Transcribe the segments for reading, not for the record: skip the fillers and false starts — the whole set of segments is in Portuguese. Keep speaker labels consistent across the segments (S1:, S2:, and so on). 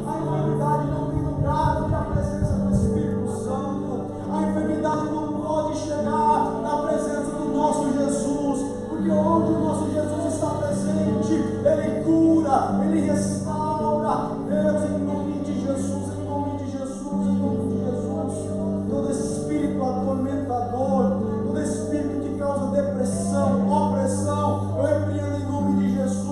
S1: A enfermidade não tem lugar porque a presença do Espírito Santo. A enfermidade não pode chegar na presença do nosso Jesus, porque onde o nosso Jesus está presente, Ele cura, Ele restaura. Deus, em nome de Jesus, em nome de Jesus, em nome de Jesus, todo espírito atormentador, todo espírito que causa depressão, opressão, eu repreendo em nome de Jesus.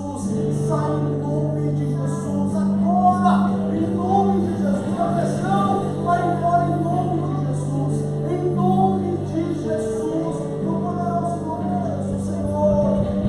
S1: Sai em nome de Jesus agora, em nome de Jesus. A pressão vai embora em nome de Jesus, em nome de Jesus, no poderoso nome de Jesus, Senhor.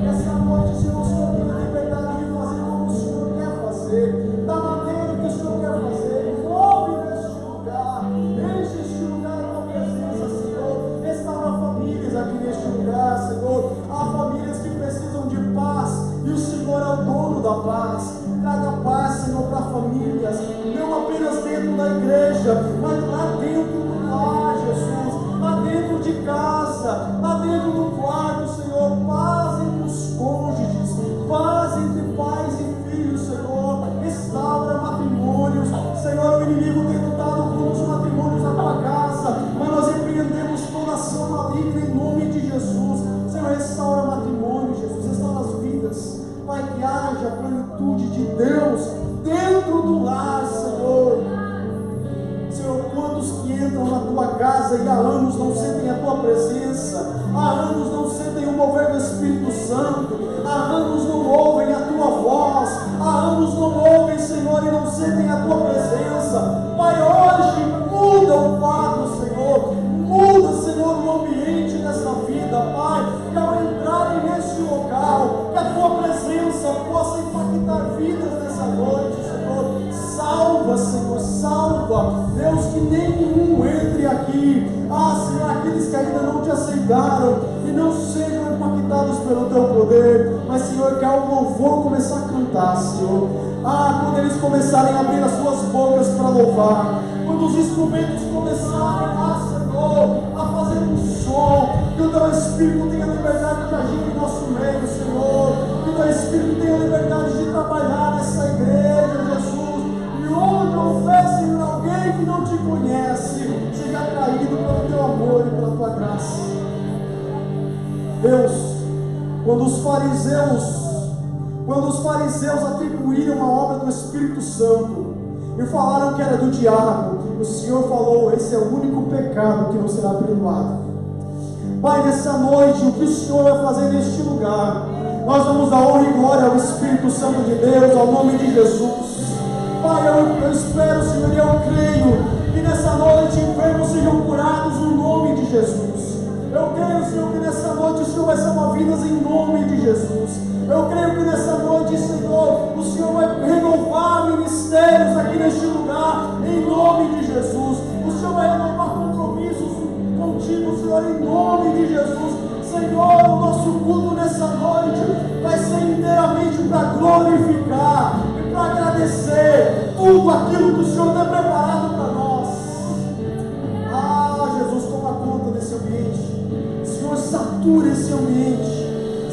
S1: Essa noite, Senhor, o Senhor tem a liberdade de fazer como o Senhor quer fazer, da maneira que o Senhor quer fazer. Move neste lugar, enche este lugar com a tua presença, Senhor. Restaura famílias aqui neste lugar, Senhor. Há famílias que precisam de paz e o Senhor é o dono da paz. Traga paz, Senhor, para famílias, não apenas dentro da igreja, mas lá dentro do lar, Jesus, lá dentro de casa, lá dentro do quarto, Senhor. Paz entre os cônjuges, paz entre pais e filhos, Senhor. Restaura matrimônios, Senhor. O inimigo tem lutado com os matrimônios da tua casa, mas nós repreendemos toda ação maligna em nome de Jesus. Senhor, restaura matrimônio, Jesus, restaura as vidas. Pai, que haja plenitude de Deus dentro do lar, Senhor. Senhor, quantos que entram na tua casa e há anos não sentem a tua presença, há anos não sentem o mover do Espírito Santo, há anos não ouvem a tua voz, há anos não ouvem, Senhor, e não sentem a tua presença. Pai, hoje muda o quadro, Senhor, muda, Senhor, o ambiente dessa vida, Pai, que ao entrarem neste local, que a tua presença possa impactar vidas nessa noite, Senhor. Salva, Senhor, salva, Deus, que nenhum entre aqui, Senhor, aqueles que ainda não te aceitaram e não sejam impactados pelo teu poder, mas, Senhor, que ao louvor começar a cantar, Senhor, quando eles começarem a abrir as suas bocas para louvar, quando os instrumentos começarem, Senhor, a fazer um som, que o teu Espírito tenha liberdade de agir em nosso meio, Senhor, que o teu Espírito tenha liberdade de trabalhar nessa igreja, Jesus, e onde houver, Senhor, alguém que não te conhece, seja atraído pelo teu amor e pela tua graça. Deus, quando os fariseus atribuíram a obra do Espírito Santo e falaram que era do diabo, o Senhor falou: esse é o único pecado que não será perdoado. Pai, nessa noite, o que o Senhor vai fazer neste lugar, nós vamos dar honra e glória ao Espírito Santo de Deus, ao nome de Jesus. Pai, eu espero, Senhor, e eu creio que nessa noite enfermos sejam curados no nome de Jesus. Eu creio, Senhor, que nessa noite o Senhor vai salvar vidas em nome de Jesus. Eu creio que nessa noite, Senhor, o Senhor vai renovar ministérios aqui neste lugar, em nome de Jesus. O Senhor vai renovar compromissos contigo, Senhor, em nome de Jesus. Senhor, o nosso culto nessa noite vai ser inteiramente para glorificar e para agradecer tudo aquilo que o Senhor tem preparado para nós. Jesus, toma conta desse ambiente. Senhor, satura esse ambiente.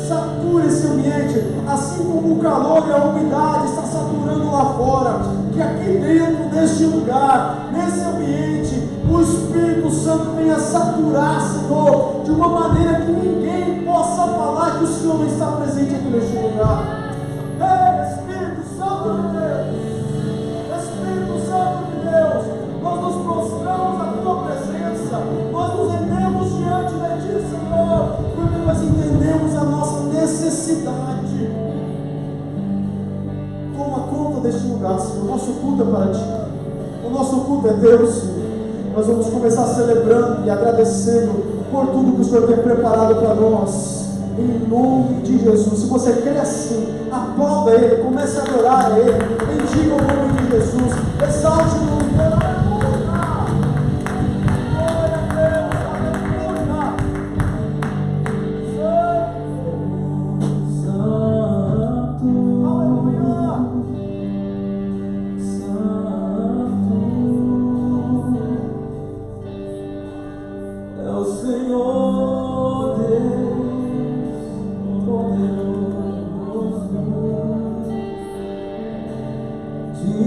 S1: Satura esse ambiente, assim como o calor e a umidade está saturando lá fora, que aqui dentro deste lugar, nesse ambiente, o Espírito Santo venha saturar, Senhor, de uma maneira que ninguém possa falar que o Senhor não está presente aqui neste lugar. Ei, Espírito Santo de Deus, Espírito Santo de Deus, nós nos prostramos à tua presença, nós nos rendemos diante de ti, Senhor, porque nós entendemos a nossa necessidade. Toma conta deste lugar, Senhor. O nosso culto é para ti, o nosso culto é Deus, Senhor. Nós vamos começar celebrando e agradecendo por tudo que o Senhor tem preparado para nós, em nome de Jesus. Se você crê assim, aplauda Ele, comece a adorar a Ele, bendiga o nome de Jesus, exalte o nome dele.
S2: De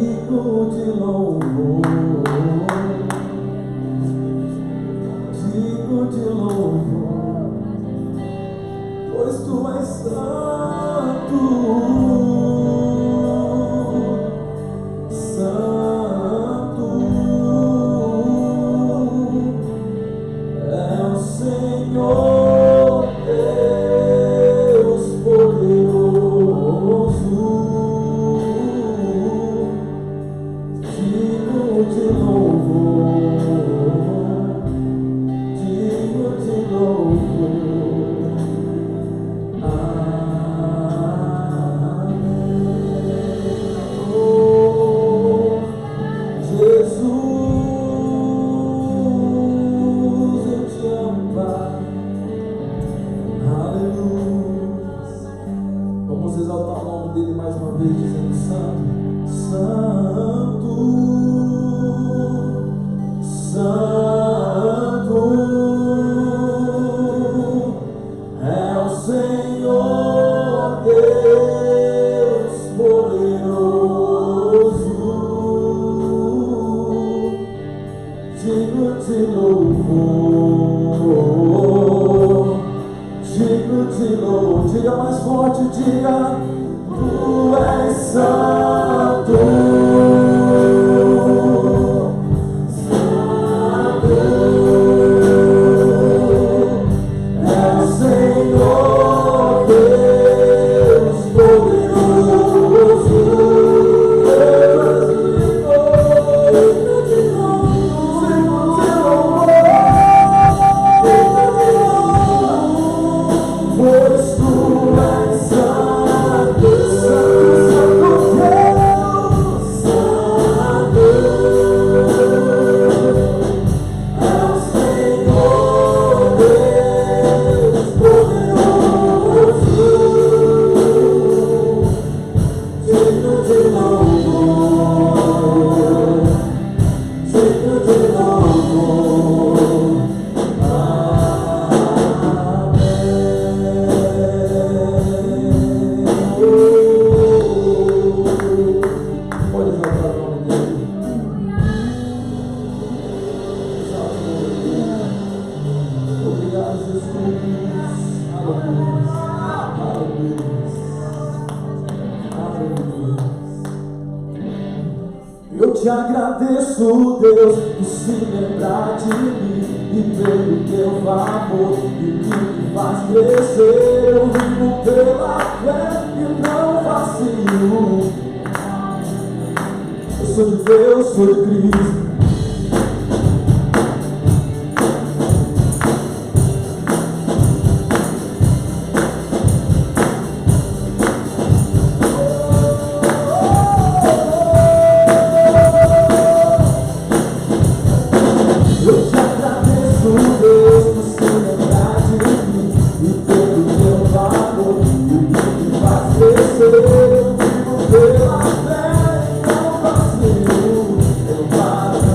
S1: Eu te agradeço, Deus, por se lembrar de mim e pelo teu favor e que me faz crescer. Eu vivo pela fé e não vacilo. Eu sou de Deus, sou de Cristo.
S2: Pela fé, não vacilo. Eu paro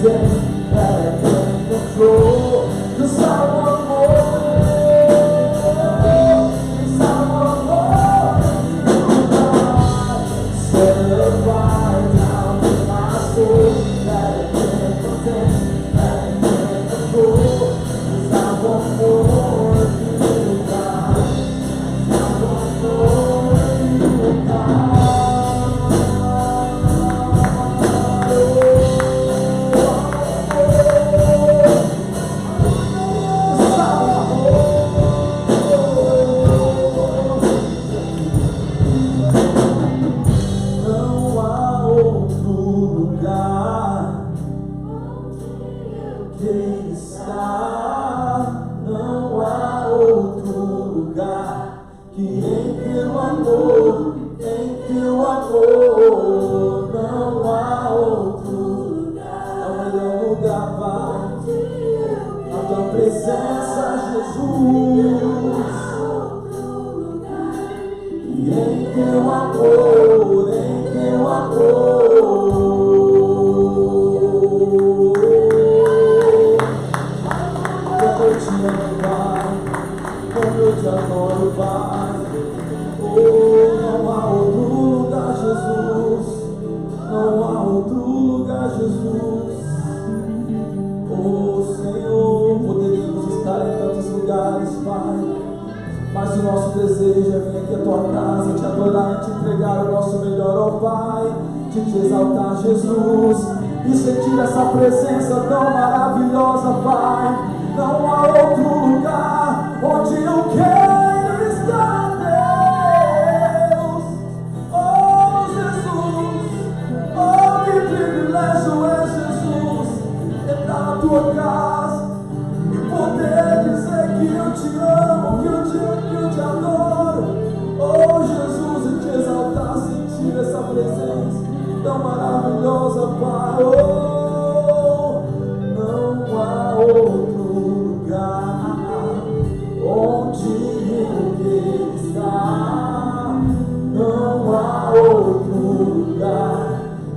S1: That I can't control, 'cause I want more. presença, Jesus. E em teu amor, em teu amor. Como eu te amo, Pai, como eu te adoro, Pai. Oh, não há outro lugar, Jesus. Não há outro lugar, Jesus. Oh, Senhor, poderíamos estar em tantos lugares, Pai, mas o nosso desejo é vir aqui à tua casa, te adorar e te entregar o nosso melhor, ó Pai, de te exaltar, Jesus, e sentir essa presença tão maravilhosa, Pai. Não há outro lugar onde eu quero estar, Deus. Oh, Jesus, oh, que privilégio é, Jesus, entrar na tua casa e poder dizer que eu te amo, que eu te amo, que eu te adoro. Oh, Jesus, e te exaltar, sentir essa presença tão maravilhosa, Pai. Oh, não há outro lugar onde eu quero estar. Não há outro lugar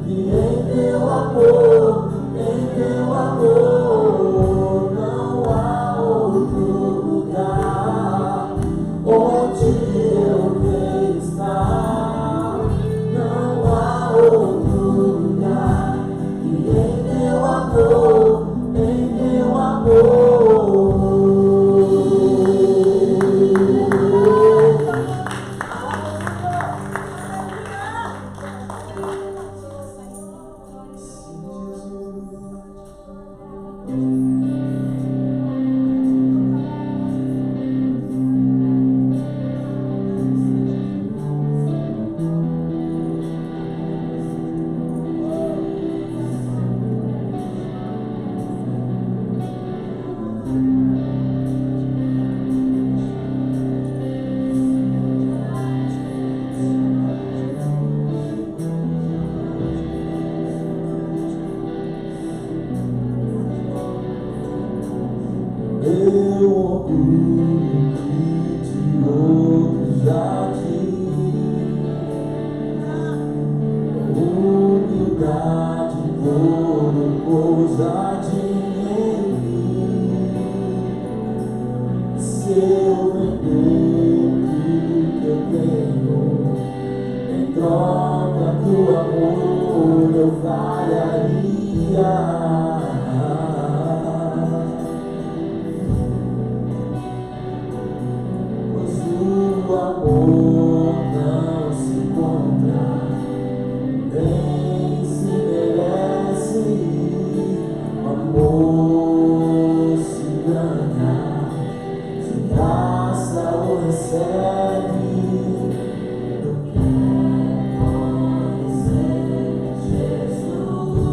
S1: que em teu amor, em teu amor. Não há outro lugar onde eu quero estar. Não há outro lugar que em teu amor, em teu amor. Jesus.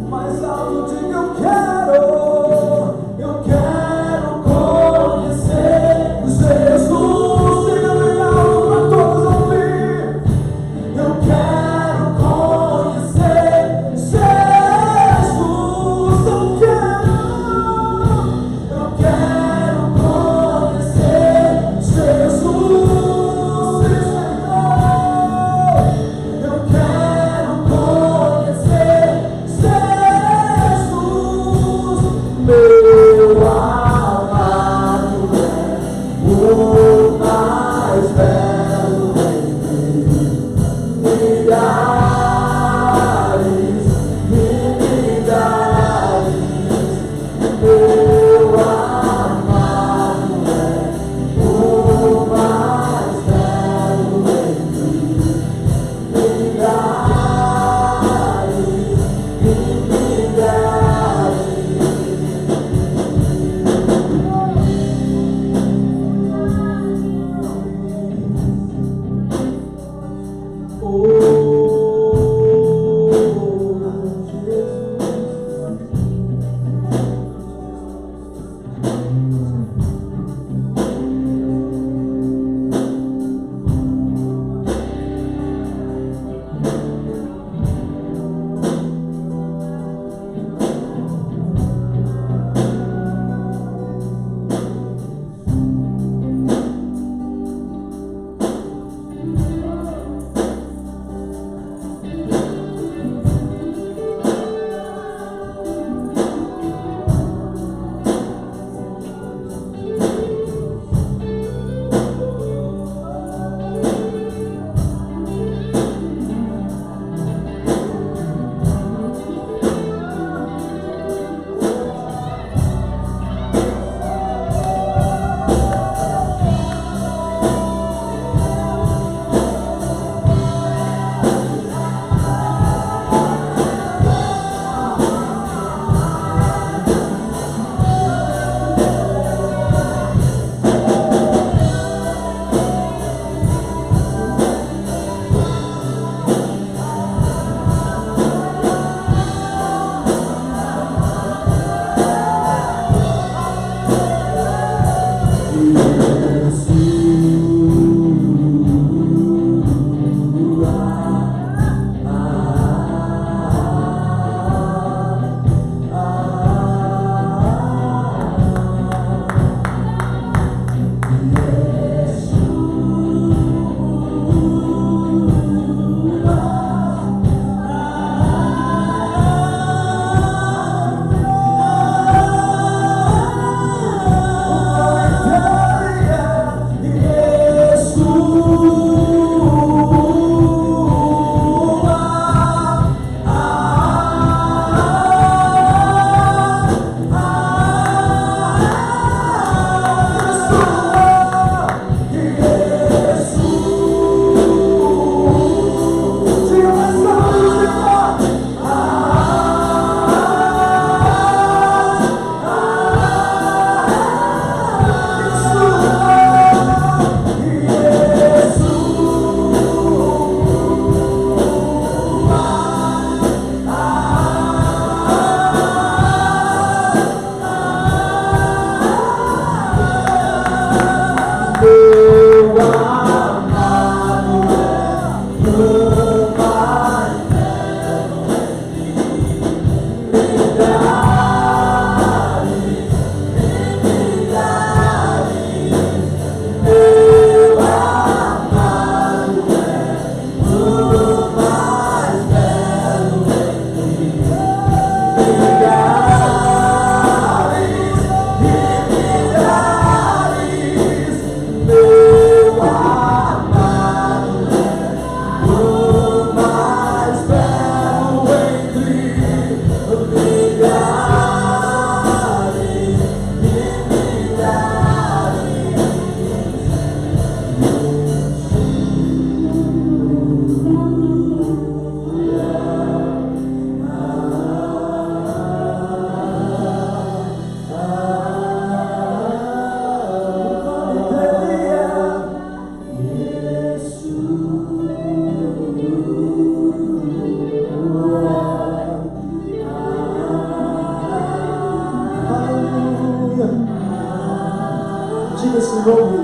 S1: Mais alto diga eu quero conhecer Jesus. Diga bem alto para todos ouvir. Eu quero conhecer Jesus. Eu quero conhecer Jesus. Eu quero conhecer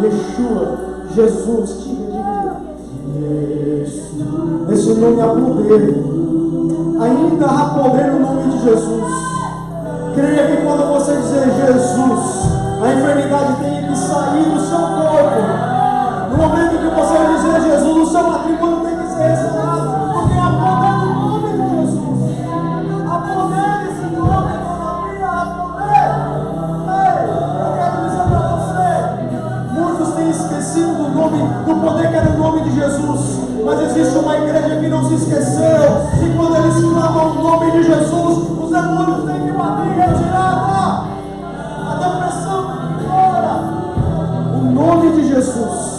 S1: Yeshua, Jesus, diga. Nesse nome há poder. Ainda há poder no nome de Jesus. Creia que quando você dizer Jesus, a enfermidade tem que sair do seu corpo. No momento que você dizer Jesus, o seu matrimônio tem que ser restaurado. Porque há poder no nome de Jesus. Há poder nesse nome, economia, há poder. Ei, eu quero dizer para você, muitos têm esquecido do poder que era o nome de Jesus. Mas existe uma igreja que não se esqueceu. E quando eles clamam o nome de Jesus, os demônios têm que bater em retirada. A depressão tem que ir embora. O nome de Jesus.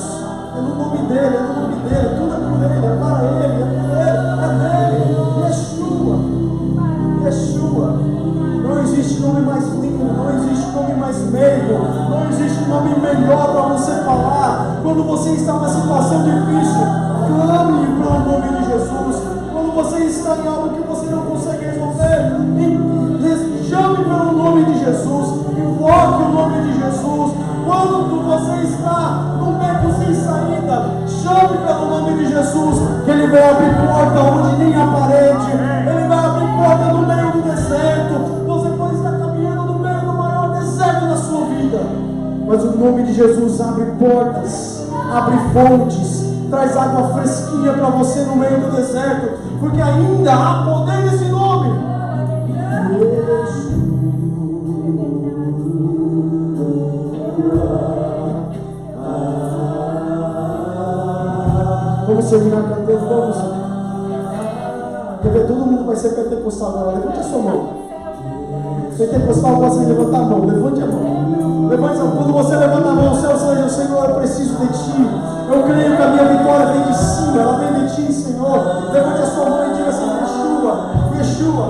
S1: É no nome dele, é no nome dele. Tudo é por ele, é para ele, é dele. Yeshua. Não existe nome mais lindo, não existe nome mais meigo, não existe nome melhor para você falar. Quando você está numa situação difícil, clame pelo nome de Jesus. Quando você está em algo que você não consegue resolver, chame pelo nome de Jesus, invoque o nome de Jesus. Quando você está num beco sem saída, chame pelo nome de Jesus, que Ele vai abrir porta onde nem há parede. Ele vai abrir porta no meio do deserto. Você pode estar caminhando no meio do maior deserto da sua vida, mas o nome de Jesus abre portas, abre fontes, traz água fresquinha para você no meio do deserto, porque ainda há poder nesse nome. Vamos terminar cantando, vamos. Quer ver? Todo mundo vai ser pentecostal agora. Levante a sua mão. Pentecostal gosta de levantar a mão. Levante a mão. Levante a mão. Quando você levanta a mão, o céu diz: Senhor, eu preciso de Ti. Eu creio que a minha vitória vem de cima. Ela vem de Ti, Senhor. Levante a sua mão e diga assim: Yeshua.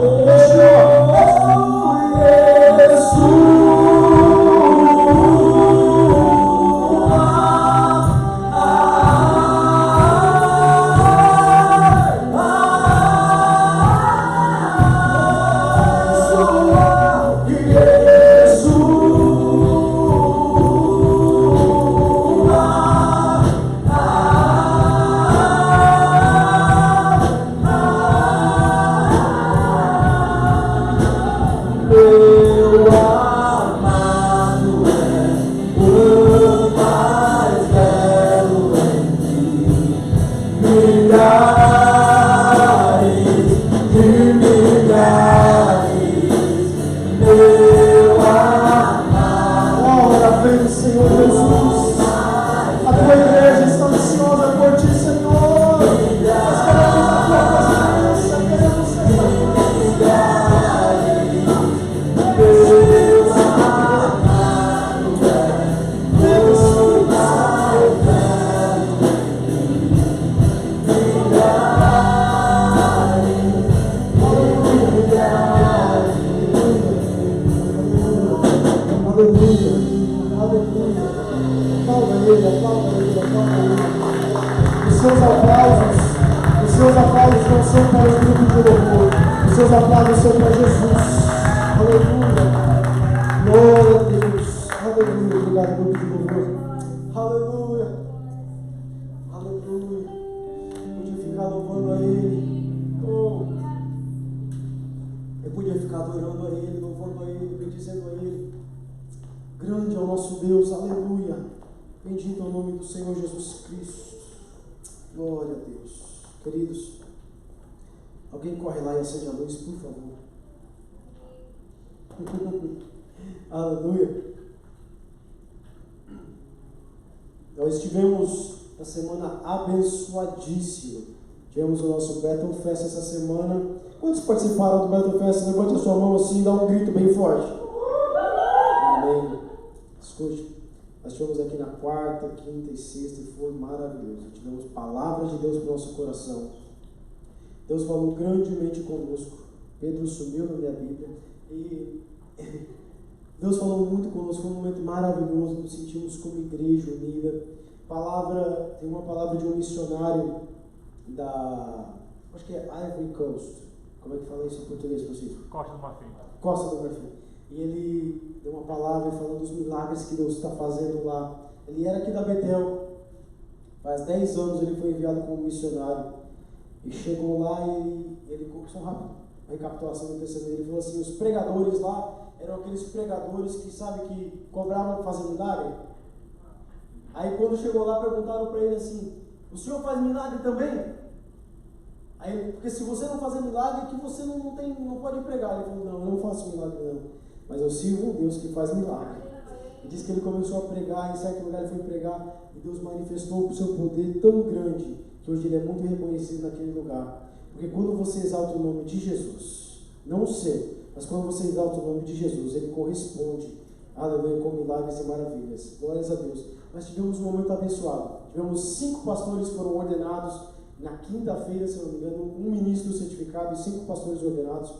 S1: Os seus aplausos não são para o grupo de louvor, os seus aplausos são para Jesus. Aleluia. Glória a Deus. Aleluia. Obrigado, grupo de louvor. Aleluia. Aleluia. Podia ficar louvando a Ele. Oh. Eu podia ficar adorando a Ele, louvando a Ele, bendizendo a Ele. Grande é o nosso Deus. Aleluia. Bendito é o nome do Senhor Jesus Cristo. Glória a Deus. Queridos, alguém corre lá e acende a luz, por favor. Aleluia. Nós tivemos uma semana abençoadíssima. Tivemos o nosso Battle Fest essa semana. Quantos participaram do Battle Fest? Levante a sua mão assim e dá um grito bem forte. Amém. Escute. Nós estivemos aqui na quarta, quinta e sexta e foi maravilhoso. Tivemos palavras de Deus para o nosso coração. Deus falou grandemente conosco. Pedro sumiu na minha Bíblia. E Deus falou muito conosco. Foi um momento maravilhoso. Nos sentimos como igreja unida. Tem uma palavra de um missionário acho que é Ivory Coast. Como é que fala isso em português, Francisco?
S2: Costa do Marfim.
S1: Costa do Marfim. E ele deu uma palavra falando dos milagres que Deus está fazendo lá. Ele era aqui da Betel. Faz 10 anos ele foi enviado como missionário. E chegou lá e ele só rápido, a recapitulação do testemunho. Ele falou assim: os pregadores lá eram aqueles pregadores que, sabe, que cobravam para fazer milagre. Aí quando chegou lá, perguntaram para ele assim: o senhor faz milagre também? Aí, porque se você não fazer milagre, é que você não pode pregar. Ele falou: não, eu não faço milagre não, mas eu sirvo um Deus que faz milagre. E diz que ele começou a pregar, em certo lugar ele foi pregar, e Deus manifestou o seu poder tão grande, que hoje ele é muito reconhecido naquele lugar. Porque quando você exalta o nome de Jesus, não o seu, mas quando você exalta o nome de Jesus, ele corresponde, aleluia, com milagres e maravilhas. Glórias a Deus. Nós tivemos um momento abençoado. Tivemos 5 pastores que foram ordenados na quinta-feira, se não me engano, um ministro certificado e 5 pastores ordenados.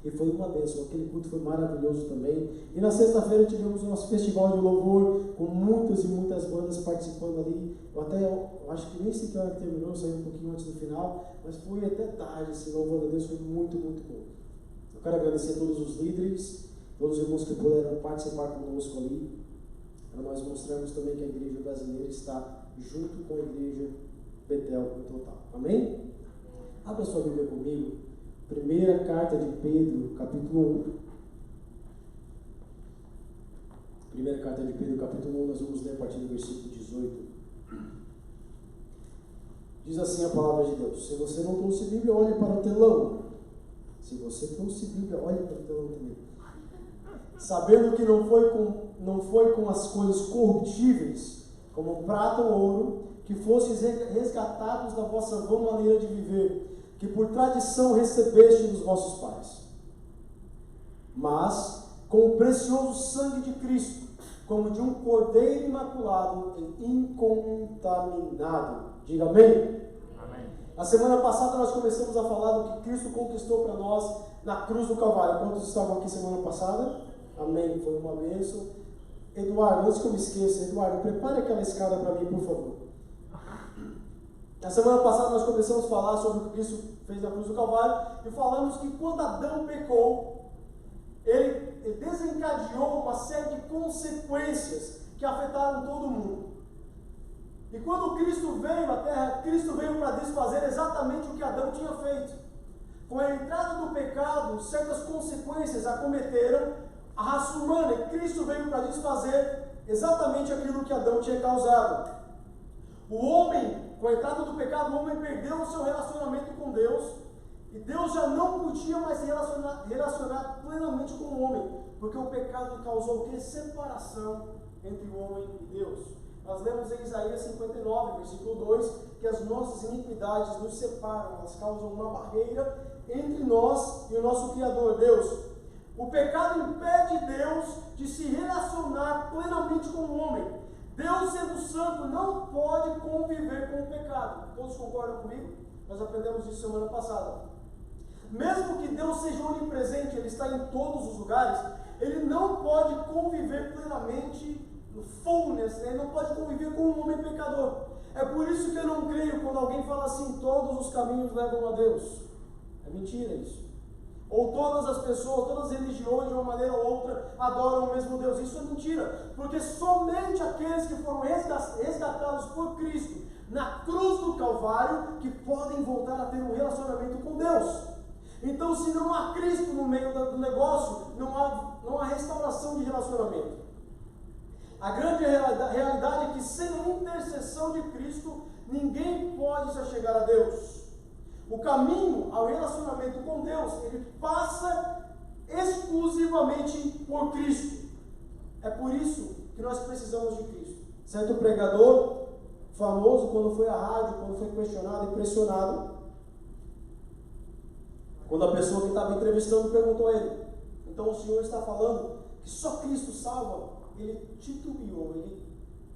S1: E foi uma bênção, aquele culto foi maravilhoso também. E na sexta-feira tivemos o nosso festival de louvor, com muitas e muitas bandas participando ali. Eu acho que nem sei que hora que terminou, saiu um pouquinho antes do final, mas foi até tarde, assim, louvando a Deus, foi muito, muito bom. Eu quero agradecer a todos os líderes, todos os irmãos que puderam participar conosco ali, para nós mostrarmos também que a igreja brasileira está junto com a igreja Betel no total. Amém? Abra sua Bíblia comigo. Primeira carta de Pedro, capítulo 1. Primeira carta de Pedro, capítulo 1, nós vamos ler a partir do versículo 18. Diz assim a palavra de Deus: se você não trouxe Bíblia, olhe para o telão. Se você trouxe Bíblia, olhe para o telão também. Sabendo que não foi com as coisas corruptíveis, como prata ou ouro, que fostes resgatados da vossa vã maneira de viver, que por tradição recebeste dos vossos pais, mas com o precioso sangue de Cristo, como de um cordeiro imaculado e incontaminado. Diga amém? Amém. Na semana passada nós começamos a falar do que Cristo conquistou para nós na cruz do Calvário. Quantos estavam aqui semana passada? Amém, foi uma bênção. Eduardo, antes que eu me esqueça, Eduardo, prepare aquela escada para mim, por favor. Na semana passada nós começamos a falar sobre o que Cristo fez na cruz do Calvário e falamos que quando Adão pecou, ele desencadeou uma série de consequências que afetaram todo mundo. E quando Cristo veio à Terra, Cristo veio para desfazer exatamente o que Adão tinha feito. Com a entrada do pecado, certas consequências acometeram a raça humana e Cristo veio para desfazer exatamente aquilo que Adão tinha causado. O homem, com a entrada do pecado, o homem perdeu o seu relacionamento com Deus e Deus já não podia mais se relacionar plenamente com o homem, porque o pecado causou o que? Separação entre o homem e Deus. Nós lemos em Isaías 59, versículo 2, que as nossas iniquidades nos separam, elas causam uma barreira entre nós e o nosso Criador, Deus. O pecado impede Deus de se relacionar plenamente com o homem. Deus, sendo santo, não pode conviver com o pecado. Todos concordam comigo? Nós aprendemos isso semana passada. Mesmo que Deus seja onipresente, Ele está em todos os lugares, Ele não pode conviver plenamente no fullness, Ele não pode conviver com um homem pecador. É por isso que eu não creio quando alguém fala assim: todos os caminhos levam a Deus. É mentira isso. Ou todas as pessoas, todas as religiões, de uma maneira ou outra, adoram o mesmo Deus. Isso é mentira, porque somente aqueles que foram resgatados por Cristo na cruz do Calvário que podem voltar a ter um relacionamento com Deus. Então, se não há Cristo no meio do negócio, não há restauração de relacionamento. A grande realidade é que sem a intercessão de Cristo, ninguém pode se achegar a Deus. O caminho ao relacionamento com Deus, ele passa exclusivamente por Cristo. É por isso que nós precisamos de Cristo. Certo pregador famoso, quando foi à rádio, quando foi questionado e pressionado, quando a pessoa que estava entrevistando perguntou a ele: então o senhor está falando que só Cristo salva? Ele titubeou, ele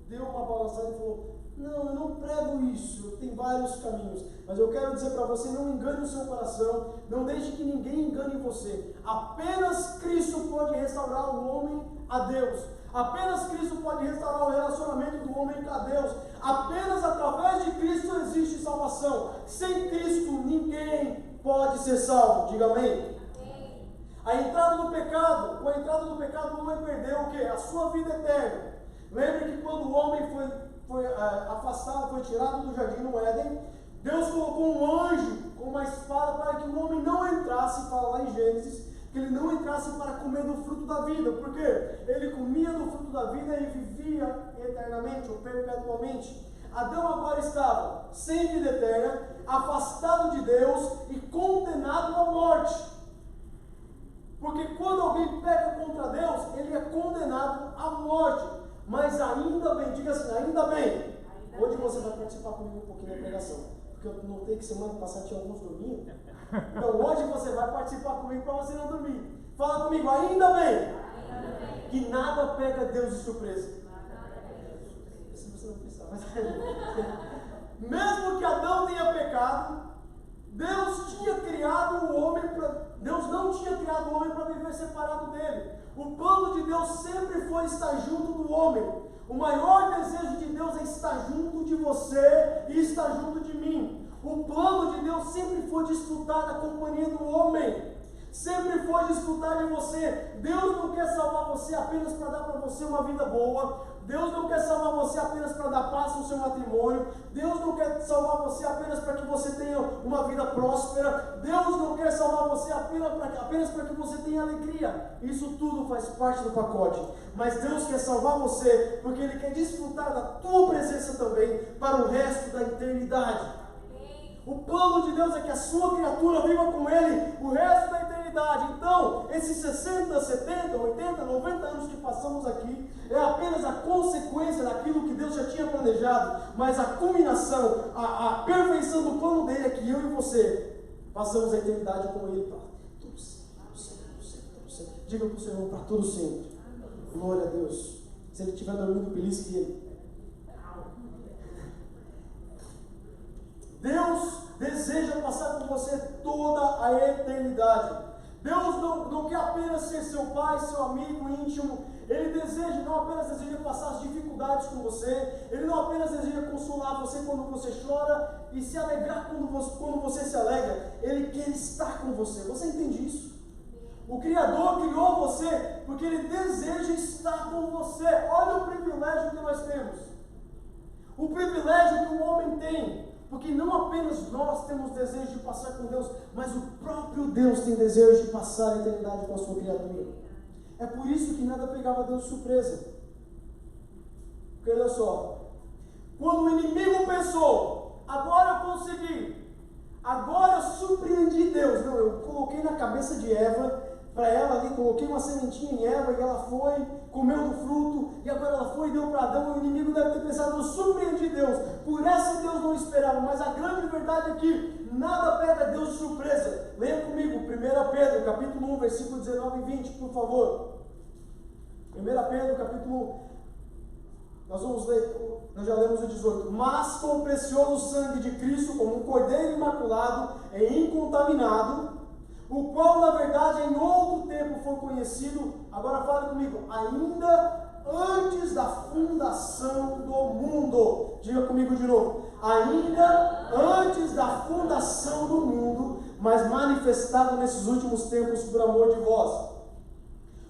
S1: deu uma balançada e falou: não, eu não prego isso, tem vários caminhos, mas eu quero dizer para você, não engane o seu coração, não deixe que ninguém engane você. Apenas Cristo pode restaurar o homem a Deus. Apenas Cristo pode restaurar o relacionamento do homem a Deus. Apenas através de Cristo existe salvação. Sem Cristo ninguém pode ser salvo. Diga amém. A entrada do pecado, com a entrada do pecado o homem perdeu o quê? A sua vida eterna. Lembre que quando o homem foi afastado, foi tirado do jardim no Éden, Deus colocou um anjo com uma espada para que o homem não entrasse, fala lá em Gênesis, que ele não entrasse para comer do fruto da vida, porque ele comia do fruto da vida e vivia eternamente ou perpetuamente. Adão agora estava sem vida eterna, afastado de Deus e condenado à morte. Porque quando alguém peca contra Deus, ele é condenado à morte. Mas ainda bem, diga assim, ainda bem. Hoje você vai participar comigo um pouquinho da pregação, porque eu notei que semana passada tinha alguns dormindo. Então hoje você vai participar comigo para você não dormir. Fala comigo, ainda bem que nada pega Deus de surpresa. Se você não precisar, mas mesmo que Adão tenha pecado, Deus tinha criado o homem Deus não tinha criado o homem para viver separado dele. O plano de Deus sempre foi estar junto do homem. O maior desejo de Deus é estar junto de você e estar junto de mim. O plano de Deus sempre foi desfrutar da companhia do homem. Sempre foi desfrutar de você. Deus não quer salvar você apenas para dar para você uma vida boa. Deus não quer salvar você apenas para dar paz no seu matrimônio. Deus não quer salvar você apenas para que você tenha uma vida próspera. Deus não quer salvar você apenas para que você tenha alegria. Isso tudo faz parte do pacote. Mas Deus quer salvar você porque Ele quer desfrutar da tua presença também para o resto da eternidade. O plano de Deus é que a sua criatura viva com Ele o resto da eternidade. Então, esses 60, 70, 80, 90 anos que passamos aqui é apenas a consequência daquilo que Deus já tinha planejado, mas a culminação, a perfeição do plano dele é que eu e você passamos a eternidade com Ele para tudo sempre. Diga para o seu irmão, para tudo sempre. Glória a Deus. Se ele estiver dormindo, belisque ele. Deus deseja passar com você toda a eternidade. Deus não quer apenas ser seu pai, seu amigo íntimo. Ele não apenas deseja passar as dificuldades com você. Ele não apenas deseja consolar você quando você chora e se alegrar quando você se alegra. Ele quer estar com você. Você entende isso? O Criador criou você porque Ele deseja estar com você. Olha o privilégio que nós temos. O privilégio que o homem tem. Porque não apenas nós temos desejo de passar com Deus, mas o próprio Deus tem desejo de passar a eternidade com a sua criatura. É por isso que nada pegava Deus de surpresa. Porque olha só, quando o inimigo pensou, agora eu consegui, agora eu surpreendi Deus. Não, eu coloquei na cabeça de Eva, para ela ali, coloquei uma sementinha em Eva e ela foi, comeu do fruto, e agora ela foi e deu para Adão. E o inimigo deve ter pensado, eu surpreendi Deus. Por essa Deus não esperava, mas a grande verdade é que nada pega Deus de surpresa. Leia comigo, 1 Pedro, capítulo 1, versículo 19 e 20, por favor. 1 Pedro, capítulo 1, nós já lemos o 18. Mas com o precioso sangue de Cristo, como um cordeiro imaculado e incontaminado, o qual na verdade em outro tempo foi conhecido, agora fale comigo, ainda antes da fundação do mundo. Diga comigo de novo. Ainda antes da fundação do mundo, mas manifestado nesses últimos tempos por amor de vós.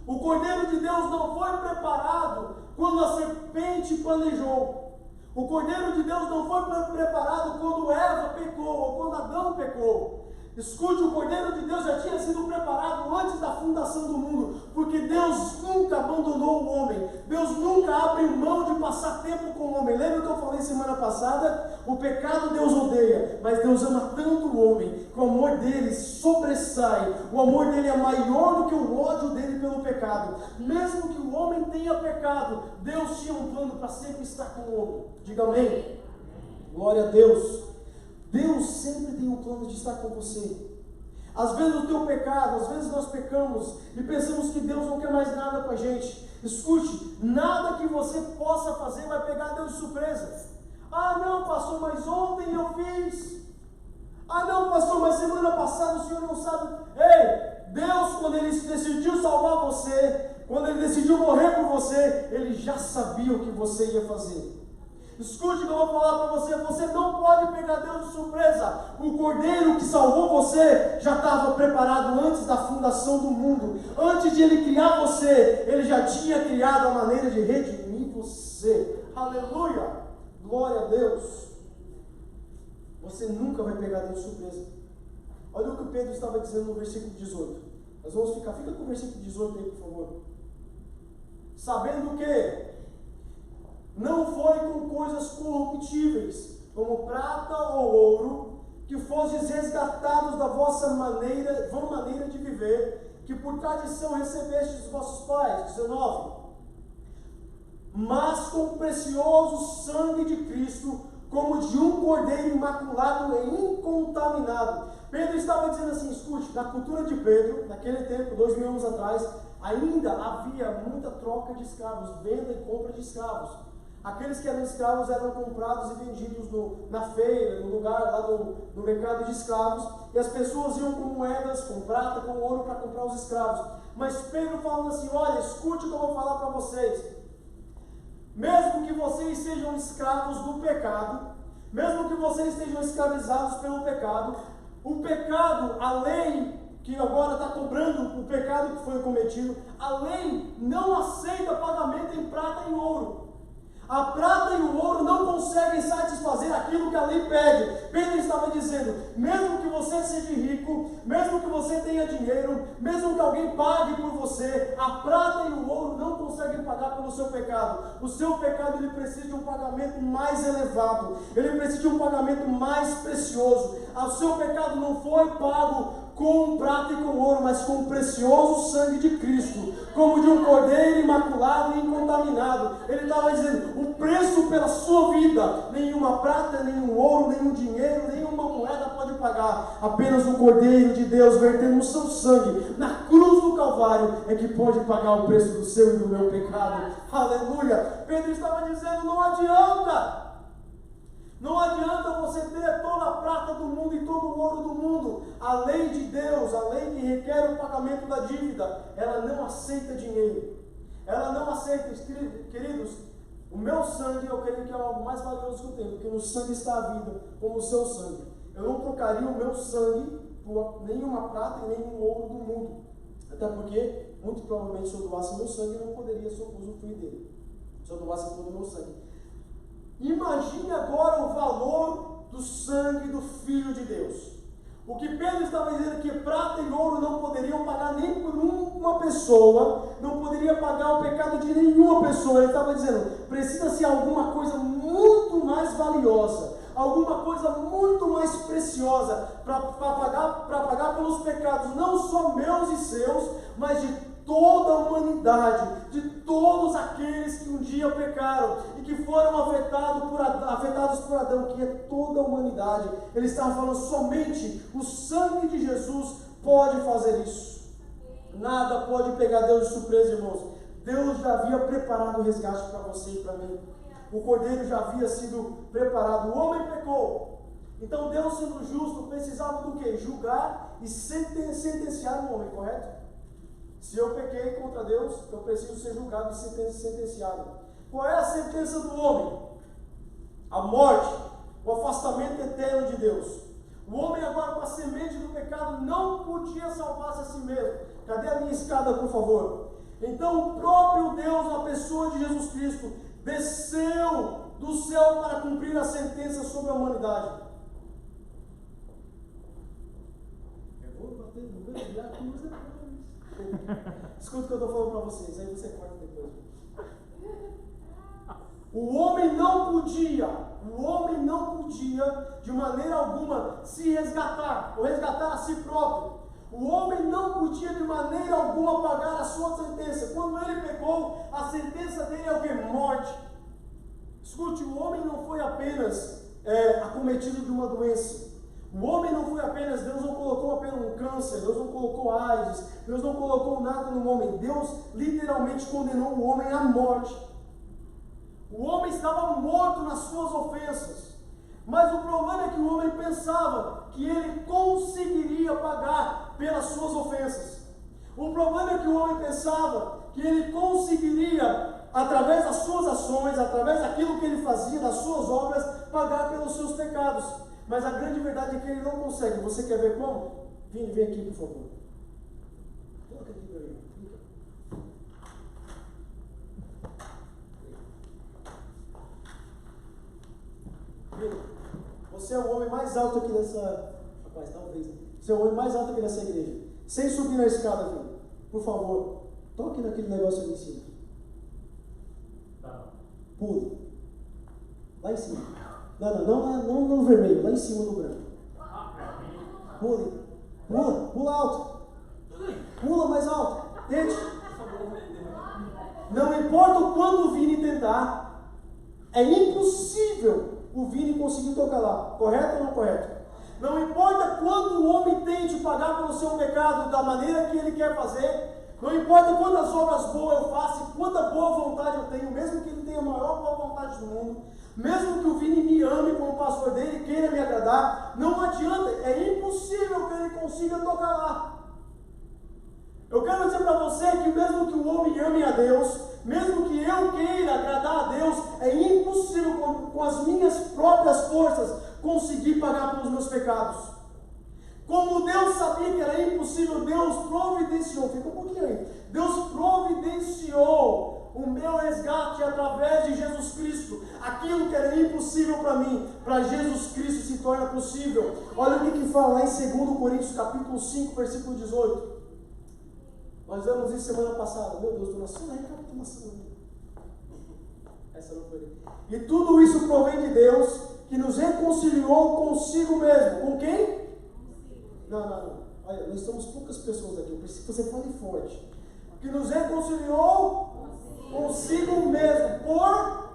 S1: O Cordeiro de Deus não foi preparado quando a serpente planejou. O Cordeiro de Deus não foi preparado quando Eva pecou ou quando Adão pecou. Escute, o Cordeiro de Deus já tinha sido preparado antes da fundação do mundo, porque Deus nunca abandonou o homem, Deus nunca abriu mão de passar tempo com o homem. Lembra que eu falei semana passada? O pecado Deus odeia, mas Deus ama tanto o homem, que o amor dele sobressai, o amor dele é maior do que o ódio dele pelo pecado. Mesmo que o homem tenha pecado, Deus tinha um plano para sempre estar com o homem. Diga amém. Glória a Deus. Deus sempre tem um plano de estar com você. Às vezes o teu pecado, às vezes nós pecamos e pensamos que Deus não quer mais nada com a gente. Escute, nada que você possa fazer vai pegar Deus de surpresa. Ah não, pastor, mas ontem eu fiz. Ah não, pastor, mas semana passada o senhor não sabe. Ei, Deus, quando Ele decidiu salvar você, quando Ele decidiu morrer por você, Ele já sabia o que você ia fazer. Escute o que eu vou falar para você, você não pode pegar Deus de surpresa. O Cordeiro que salvou você já estava preparado antes da fundação do mundo. Antes de Ele criar você, Ele já tinha criado a maneira de redimir você. você. Aleluia! Glória a Deus. Você nunca vai pegar Deus de surpresa. Olha o que o Pedro estava dizendo no versículo 18. Nós vamos fica com o versículo 18 aí, por favor. Sabendo que não foi com coisas corruptíveis, como prata ou ouro, que fostes resgatados da vossa vã maneira de viver, que por tradição recebestes dos vossos pais. 19. Mas com o precioso sangue de Cristo, como de um cordeiro imaculado e incontaminado. Pedro estava dizendo assim, escute, na cultura de Pedro, naquele tempo, 2000 anos atrás, ainda havia muita troca de escravos, venda e compra de escravos. Aqueles que eram escravos eram comprados e vendidos na feira, no lugar lá no mercado de escravos, e as pessoas iam com moedas, com prata, com ouro para comprar os escravos. Mas Pedro falando assim, olha, escute o que eu vou falar para vocês. Mesmo que vocês sejam escravos do pecado, mesmo que vocês estejam escravizados pelo pecado, o pecado, a lei que agora está cobrando o pecado que foi cometido, a lei não aceita pagamento em prata e em ouro. A prata e o ouro não conseguem satisfazer aquilo que a lei pede. Pedro estava dizendo, mesmo que você seja rico, mesmo que você tenha dinheiro, mesmo que alguém pague por você, a prata e o ouro não conseguem pagar pelo seu pecado. O seu pecado ele precisa de um pagamento mais elevado, ele precisa de um pagamento mais precioso. O seu pecado não foi pago com prata e com ouro, mas com o precioso sangue de Cristo, como de um cordeiro imaculado e incontaminado. Ele estava dizendo, o preço pela sua vida, nenhuma prata, nenhum ouro, nenhum dinheiro, nenhuma moeda pode pagar. Apenas o cordeiro de Deus vertendo o seu sangue na cruz do Calvário é que pode pagar o preço do seu e do meu pecado. Aleluia! Pedro estava dizendo, não adianta. Não adianta você ter toda a prata do mundo e todo o ouro do mundo. A lei de Deus, a lei que requer o pagamento da dívida, ela não aceita dinheiro. Ela não aceita, queridos, o meu sangue, eu creio que é algo mais valioso que eu tenho, porque no sangue está a vida, como o seu sangue. Eu não trocaria o meu sangue por nenhuma prata e nenhum ouro do mundo. Até porque, muito provavelmente, se eu doasse meu sangue, eu não poderia usufruir dele. Se eu doasse todo o meu sangue. Imagine agora o valor do sangue do Filho de Deus. O que Pedro estava dizendo é que prata e ouro não poderiam pagar nem por uma pessoa, não poderia pagar o pecado de nenhuma pessoa. Ele estava dizendo, precisa ser alguma coisa muito mais valiosa, alguma coisa muito mais preciosa para pagar pelos pecados, não só meus e seus, mas de toda a humanidade, de todos aqueles que um dia pecaram e que foram afetados por Adão, que é toda a humanidade. Ele estava falando, somente o sangue de Jesus pode fazer isso. Nada pode pegar Deus de surpresa, irmãos. Deus já havia preparado o resgate para você e para mim. O cordeiro já havia sido preparado. O homem pecou. Então Deus, sendo justo, precisava do quê? Julgar e sentenciar o homem, correto? Se eu pequei contra Deus, eu preciso ser julgado e sentenciado. Qual é a sentença do homem? A morte, o afastamento eterno de Deus. O homem agora, com a semente do pecado, não podia salvar-se a si mesmo. Cadê a minha escada, por favor? Então o próprio Deus, na pessoa de Jesus Cristo, desceu do céu para cumprir a sentença sobre a humanidade. Eu vou bater no meu lugar, escuta o que eu estou falando para vocês, aí você corta depois. O homem não podia, de maneira alguma, se resgatar, ou resgatar a si próprio. O homem não podia, de maneira alguma, pagar a sua sentença. Quando ele pecou, a sentença dele é o que? Morte. Escute, o homem não foi apenas acometido de uma doença. O homem não foi apenas, Deus não colocou apenas um câncer, Deus não colocou AIDS, Deus não colocou nada no homem. Deus literalmente condenou o homem à morte. O homem estava morto nas suas ofensas. Mas o problema é que o homem pensava que ele conseguiria pagar pelas suas ofensas. O problema é que o homem pensava que ele conseguiria, através das suas ações, através daquilo que ele fazia, das suas obras, pagar pelos seus pecados. Mas a grande verdade é que ele não consegue. Você quer ver como? Vem aqui, por favor. Coloca aqui para mim. mais alto aqui dessa... Rapaz, talvez. Você é o homem mais alto aqui dessa igreja. Sem subir na escada, filho. Por favor, toque naquele negócio ali em cima. Pule. Lá em cima. Não no vermelho, lá em cima no branco. Pule. Pula alto. Pula mais alto. Tente. Não importa o quanto o Vini tentar, é impossível o Vini conseguir tocar lá. Correto ou não correto? Não importa quanto o homem tente pagar pelo seu pecado da maneira que ele quer fazer, não importa quantas obras boas eu faço, quanta boa vontade eu tenho, mesmo que ele tenha a maior boa vontade do mundo, mesmo que o Vini me ame como pastor dele, queira me agradar, não adianta, é impossível que ele consiga tocar lá. Eu quero dizer para você que mesmo que o homem ame a Deus, mesmo que eu queira agradar a Deus, é impossível com as minhas próprias forças conseguir pagar pelos meus pecados. Como Deus sabia que era impossível, Deus providenciou, fica um pouquinho aí, Deus providenciou o meu resgate através de Jesus Cristo. Aquilo que era impossível para mim, para Jesus Cristo se torna possível. Olha o que fala lá em 2 Coríntios capítulo 5, versículo 18. Nós vimos isso semana passada. Meu Deus, estou na recapitulação. Essa não foi. E tudo isso provém de Deus, que nos reconciliou consigo mesmo. Com quem? Não. Olha, nós estamos poucas pessoas aqui. Eu preciso que você fale forte. Que nos reconciliou consigo mesmo. Por?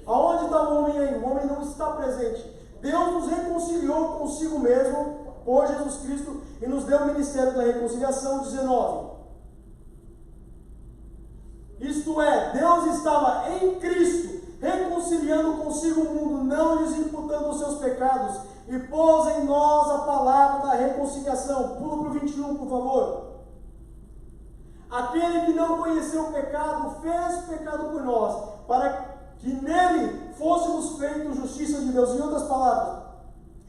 S1: Aonde está o homem aí? O homem não está presente. Deus nos reconciliou consigo mesmo por Jesus Cristo e nos deu o ministério da reconciliação. 19. Isto é, Deus estava em Cristo, reconciliando consigo o mundo, não lhes imputando os seus pecados, e pôs em nós a palavra da reconciliação. Pula para o 21, por favor. Aquele que não conheceu o pecado, fez pecado por nós, para que nele fôssemos feitos justiça de Deus. Em outras palavras,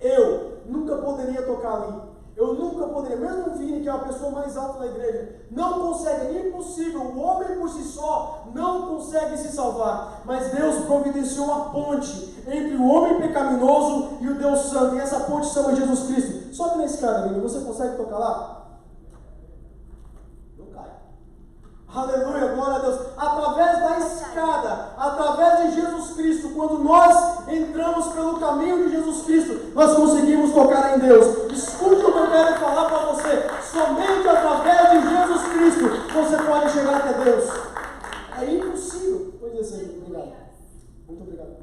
S1: eu nunca poderia tocar ali. Eu nunca poderia, mesmo o Vini, que é a pessoa mais alta da igreja, não consegue, é impossível, o homem por si só não consegue se salvar, mas Deus providenciou a ponte entre o homem pecaminoso e o Deus Santo, e essa ponte chama Jesus Cristo. Sobe na escada, Vini, você consegue tocar lá? Não cai. Aleluia, glória a Deus. Através da escada, através de Jesus Cristo, quando nós entramos pelo caminho de Jesus Cristo, nós conseguimos tocar em Deus. Escute o que eu quero falar para você. Somente através de Jesus Cristo você pode chegar até Deus. É impossível. Pode dizer, obrigado. Muito obrigado.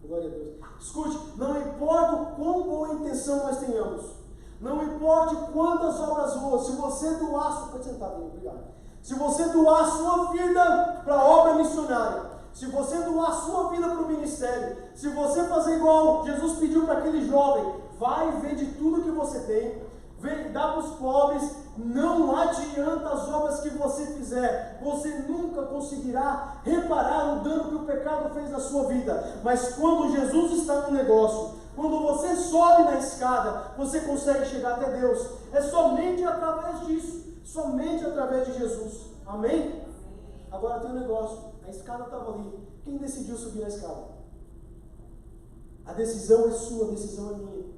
S1: Glória a Deus. Escute, não importa o quão boa intenção nós tenhamos, não importa quantas obras boas, se você doar, pode sentar, obrigado. Se você doar a sua vida para a obra missionária, se você doar a sua vida para o ministério, se você fazer igual Jesus pediu para aquele jovem, vai e vende tudo que você tem, vem, dá para os pobres, não adianta as obras que você fizer, você nunca conseguirá reparar o dano que o pecado fez na sua vida. Mas quando Jesus está no negócio, quando você sobe na escada, você consegue chegar até Deus. É somente através disso, somente através de Jesus. Amém? Agora tem um negócio, a escada estava ali. Quem decidiu subir a escada? A decisão é sua, a decisão é minha.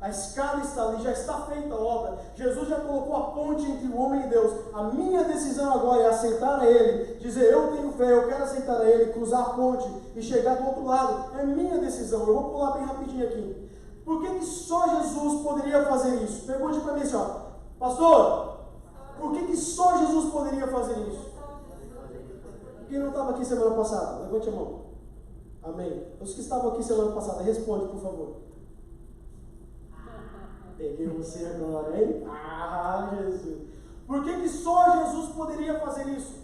S1: A escada está ali, já está feita a obra. Jesus já colocou a ponte entre o homem e Deus. A minha decisão agora é aceitar a Ele, dizer eu tenho fé, eu quero aceitar a Ele, cruzar a ponte e chegar do outro lado. É minha decisão. Eu vou pular bem rapidinho aqui. Por que só Jesus poderia fazer isso? Pergunte para mim assim, ó, pastor, por que só Jesus poderia fazer isso? Quem não estava aqui semana passada? Levante a mão. Amém. Os que estavam aqui semana passada, responde, por favor. Peguei você agora, hein? Ah, Jesus. Por que só Jesus poderia fazer isso?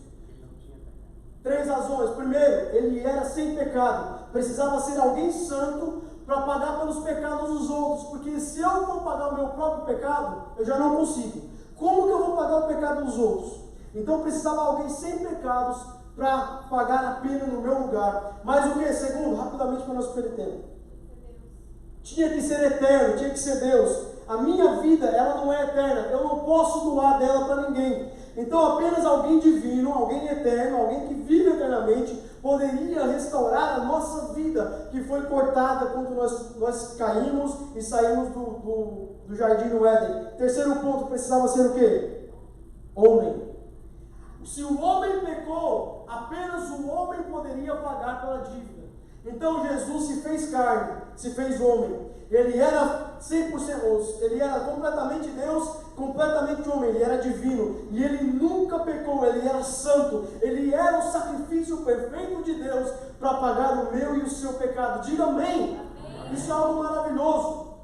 S1: 3 razões. Primeiro, ele era sem pecado. Precisava ser alguém santo para pagar pelos pecados dos outros. Porque se eu for pagar o meu próprio pecado, eu já não consigo. Como que eu vou pagar o pecado dos outros? Então precisava alguém sem pecados para pagar a pena no meu lugar. Mas o que? Segundo, rapidamente para nós perder tempo. Tinha que ser eterno, tinha que ser Deus. A minha vida, ela não é eterna. Eu não posso doar dela para ninguém. Então apenas alguém divino, alguém eterno, alguém que vive eternamente, poderia restaurar a nossa vida, que foi cortada quando nós caímos e saímos do jardim do Éden. Terceiro ponto, precisava ser o quê? Homem. Se o homem pecou, apenas o homem poderia pagar pela dívida. Então Jesus se fez carne, se fez homem. Ele era 100%, ele era completamente Deus, completamente homem, ele era divino. E ele nunca pecou, ele era santo. Ele era o sacrifício perfeito de Deus para pagar o meu e o seu pecado. Diga amém. Isso é algo maravilhoso.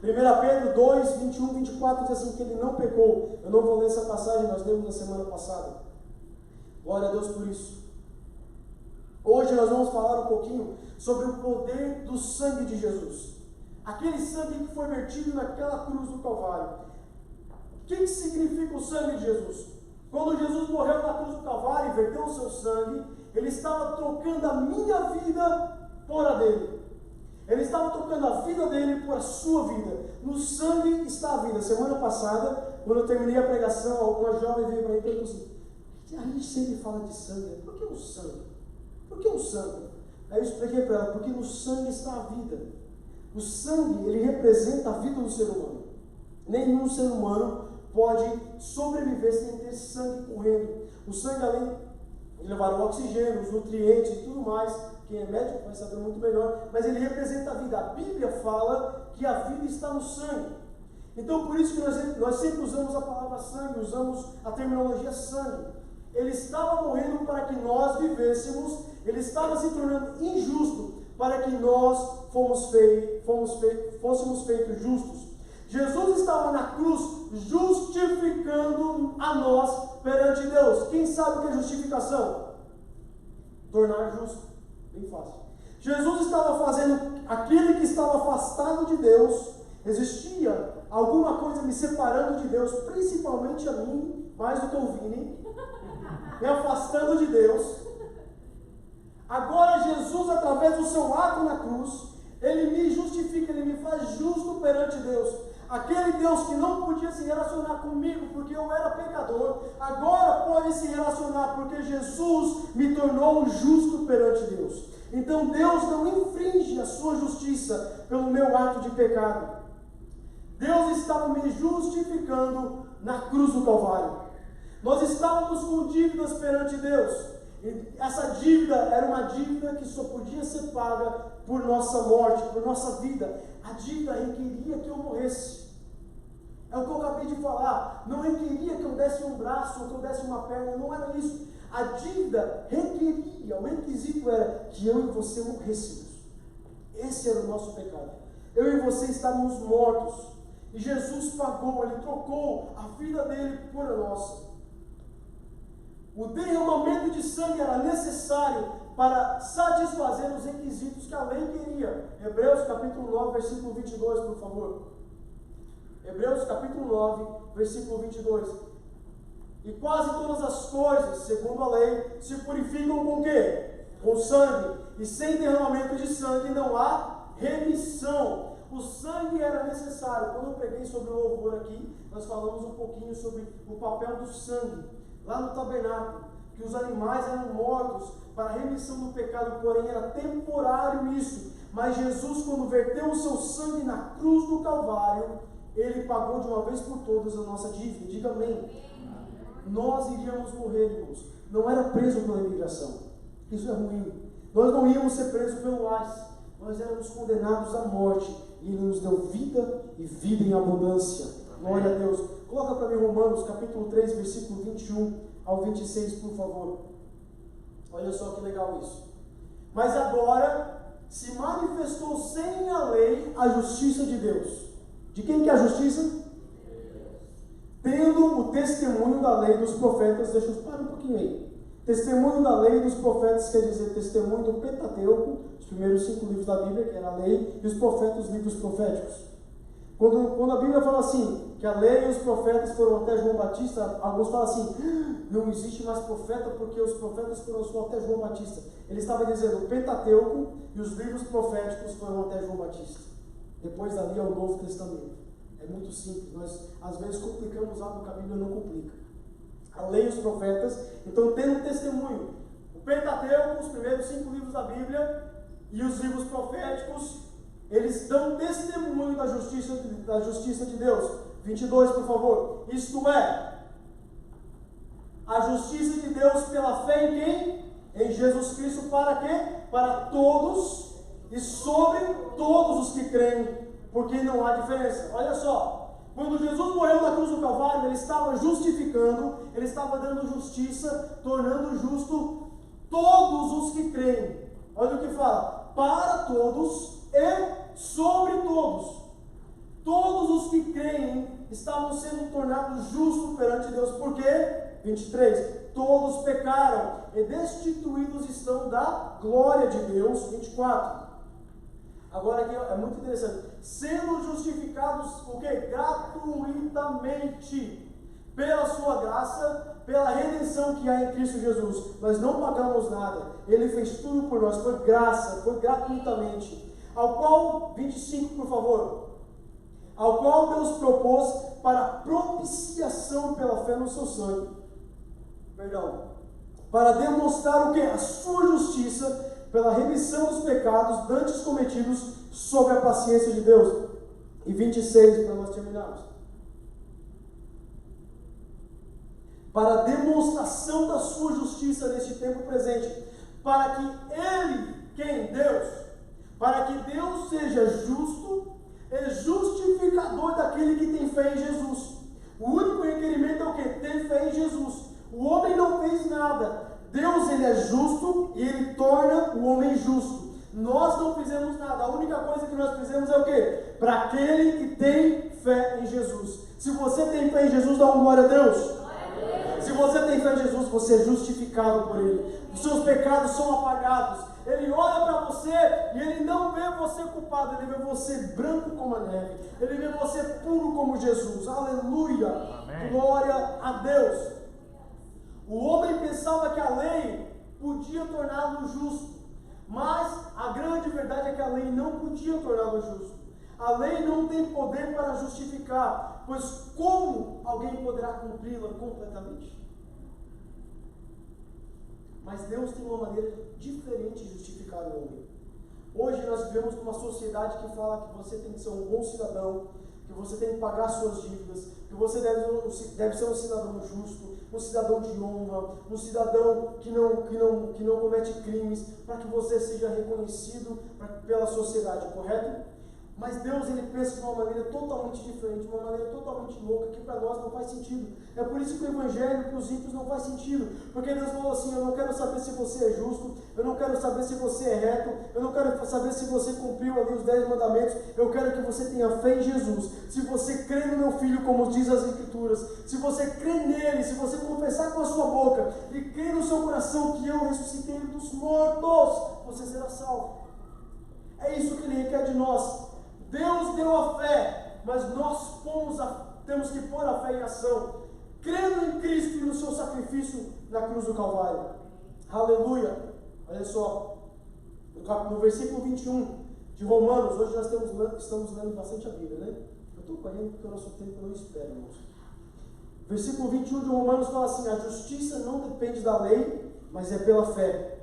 S1: 1 Pedro 2, 21, 24 diz assim, que ele não pecou. Eu não vou ler essa passagem, nós lemos na semana passada. Glória a Deus por isso. Hoje nós vamos falar um pouquinho sobre o poder do sangue de Jesus. Aquele sangue que foi vertido naquela cruz do Calvário. O que significa o sangue de Jesus? Quando Jesus morreu na cruz do Calvário e verteu o seu sangue, ele estava trocando a minha vida por a dele. Ele estava trocando a vida dele por a sua vida. No sangue está a vida. Semana passada, quando eu terminei a pregação, uma jovem veio para mim e perguntou assim, a gente sempre fala de sangue, por que o sangue? Por que o sangue? Aí eu expliquei para ela, porque no sangue está a vida. O sangue, ele representa a vida do ser humano. Nenhum ser humano pode sobreviver sem ter sangue correndo. O sangue, além de levar o oxigênio, os nutrientes e tudo mais, quem é médico vai saber muito melhor, mas ele representa a vida. A Bíblia fala que a vida está no sangue. Então, por isso que nós sempre usamos a palavra sangue, usamos a terminologia sangue. Ele estava morrendo para que nós vivêssemos, ele estava se tornando injusto para que nós fôssemos feitos justos. Jesus estava na cruz justificando a nós perante Deus. Quem sabe o que é justificação? Tornar justo. Bem fácil. Jesus estava fazendo aquele que estava afastado de Deus. Existia alguma coisa me separando de Deus, principalmente a mim, mais do que o Vini, me afastando de Deus. Agora Jesus, através do seu ato na cruz, ele me justifica, ele me faz justo perante Deus. Aquele Deus que não podia se relacionar comigo porque eu era pecador, agora pode se relacionar porque Jesus me tornou justo perante Deus. Então Deus não infringe a sua justiça pelo meu ato de pecado. Deus estava me justificando na cruz do Calvário. Nós estávamos com dívidas perante Deus. E essa dívida era uma dívida que só podia ser paga por nossa morte, por nossa vida. A dívida requeria que eu morresse. É o que eu acabei de falar. Não requeria que eu desse um braço ou que eu desse uma perna. Não era isso. A dívida requeria, o requisito era que eu e você morrêssemos. Esse era o nosso pecado. Eu e você estávamos mortos. E Jesus pagou, ele trocou a vida dele por a nossa. O derramamento de sangue era necessário para satisfazer os requisitos que a lei queria. Hebreus capítulo 9, versículo 22, por favor. Hebreus capítulo 9, versículo 22. E quase todas as coisas, segundo a lei, se purificam com o quê? Com sangue. E sem derramamento de sangue não há remissão. O sangue era necessário. Quando eu preguei sobre o louvor aqui, nós falamos um pouquinho sobre o papel do sangue. Lá no tabernáculo, que os animais eram mortos para a remissão do pecado, porém era temporário isso. Mas Jesus, quando verteu o seu sangue na cruz do Calvário, ele pagou de uma vez por todas a nossa dívida. Diga amém. Nós iríamos morrer, irmãos. Não era preso pela imigração. Isso é ruim. Nós não íamos ser presos pelo ICE. Nós éramos condenados à morte. E ele nos deu vida e vida em abundância. Glória a Deus. Coloca para mim Romanos capítulo 3, versículo 21 ao 26, por favor. Olha só que legal isso. Mas agora se manifestou sem a lei a justiça de Deus. De quem que é a justiça? Tendo o testemunho da lei dos profetas. Deixa eu parar um pouquinho aí. Testemunho da lei dos profetas quer dizer testemunho do Pentateuco, os primeiros 5 livros da Bíblia, que era a lei, e os profetas, os livros proféticos. Quando a Bíblia fala assim, que a lei e os profetas foram até João Batista, alguns falam assim, não existe mais profeta porque os profetas foram só até João Batista. Ele estava dizendo, o Pentateuco e os livros proféticos foram até João Batista. Depois dali é o Novo Testamento. É muito simples, nós às vezes complicamos algo que a Bíblia não complica. A lei e os profetas, então tendo testemunho. O Pentateuco, os primeiros 5 livros da Bíblia, e os livros proféticos, eles dão testemunho da justiça de Deus. 22, por favor. Isto é, a justiça de Deus pela fé em quem? Em Jesus Cristo, para quê? Para todos e sobre todos os que creem, porque não há diferença. Olha só, quando Jesus morreu na cruz do Calvário, ele estava justificando, ele estava dando justiça, tornando justo todos os que creem. Olha o que fala: para todos e sobre todos. Todos os que creem estavam sendo tornados justos perante Deus. Por quê? 23. Todos pecaram e destituídos estão da glória de Deus. 24. Agora aqui é muito interessante. Sendo justificados o que? Gratuitamente. Pela sua graça, pela redenção que há em Cristo Jesus. Nós não pagamos nada. Ele fez tudo por nós. Foi graça, foi gratuitamente. Ao qual, 25 por favor. Ao qual Deus propôs para propiciação pela fé no seu sangue. Perdão. Para demonstrar o que? A sua justiça pela remissão dos pecados dantes cometidos sob a paciência de Deus. E 26 para nós terminarmos. Para demonstração da sua justiça neste tempo presente, para que Ele, quem? Deus, para que Deus seja justo e justificador daquele que tem fé em Jesus. O único requerimento é o que? Ter fé em Jesus. O homem não fez nada. Deus, ele é justo e ele torna o homem justo. Nós não fizemos nada. A única coisa que nós fizemos é o que? Para aquele que tem fé em Jesus. Se você tem fé em Jesus, dá uma glória a Deus. Se você tem fé em Jesus, você é justificado por Ele. Os seus pecados são apagados. Ele olha para você e Ele não vê você culpado. Ele vê você branco como a neve. Ele vê você puro como Jesus. Aleluia! Amém. Glória a Deus. O homem pensava que a lei podia torná-lo justo. Mas a grande verdade é que a lei não podia torná-lo justo. A lei não tem poder para justificar, pois como alguém poderá cumpri-la completamente? Mas Deus tem uma maneira diferente de justificar o homem. Hoje nós vivemos numa sociedade que fala que você tem que ser um bom cidadão, que você tem que pagar suas dívidas, que você deve ser um cidadão justo, um cidadão de honra, um cidadão que não comete crimes, para que você seja reconhecido pela sociedade, correto? Mas Deus, ele pensa de uma maneira totalmente diferente, de uma maneira totalmente louca, que para nós não faz sentido. É por isso que o Evangelho para os ímpios não faz sentido. Porque Deus falou assim: eu não quero saber se você é justo, eu não quero saber se você é reto, eu não quero saber se você cumpriu ali os 10 mandamentos, eu quero que você tenha fé em Jesus. Se você crê no meu Filho, como diz as Escrituras, se você crê nele, se você confessar com a sua boca e crer no seu coração que eu ressuscitei ele dos mortos, você será salvo. É isso que ele requer de nós. Deus deu a fé, mas nós temos que pôr a fé em ação, crendo em Cristo e no seu sacrifício na cruz do Calvário. Aleluia! Olha só, no versículo 21 de Romanos, hoje nós estamos lendo bastante a Bíblia, né? Eu estou correndo porque o nosso tempo não espera, irmãos. Versículo 21 de Romanos fala assim: a justiça não depende da lei, mas é pela fé.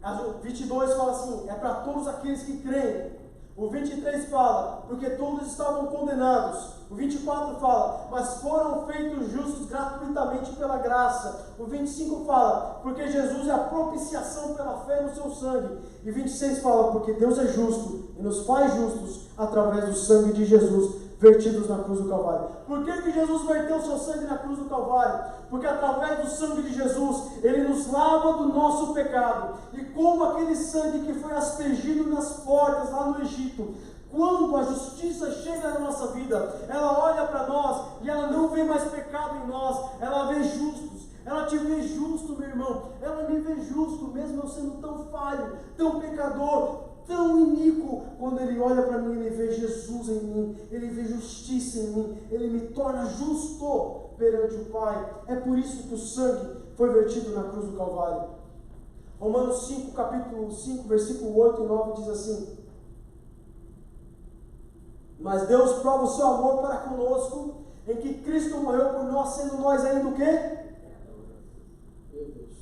S1: O 22 fala assim: é para todos aqueles que creem. O 23 fala: porque todos estavam condenados. O 24 fala: mas foram feitos justos gratuitamente pela graça. O 25 fala: porque Jesus é a propiciação pela fé no seu sangue. E 26 fala: porque Deus é justo e nos faz justos através do sangue de Jesus vertidos na cruz do Calvário. Por que Jesus verteu o seu sangue na cruz do Calvário? Porque através do sangue de Jesus, Ele nos lava do nosso pecado. E como aquele sangue que foi aspergido nas portas lá no Egito, quando a justiça chega na nossa vida, ela olha para nós e ela não vê mais pecado em nós, ela vê justos. Ela te vê justo, meu irmão. Ela me vê justo, mesmo eu sendo tão falho, tão pecador, tão iníquo. Quando Ele olha para mim, Ele vê Jesus em mim, Ele vê justiça em mim, Ele me torna justo perante o Pai. É por isso que o sangue foi vertido na cruz do Calvário. Romanos 5, capítulo 5, versículo 8 e 9 diz assim: mas Deus prova o seu amor para conosco, em que Cristo morreu por nós, sendo nós ainda o quê? Meu Deus.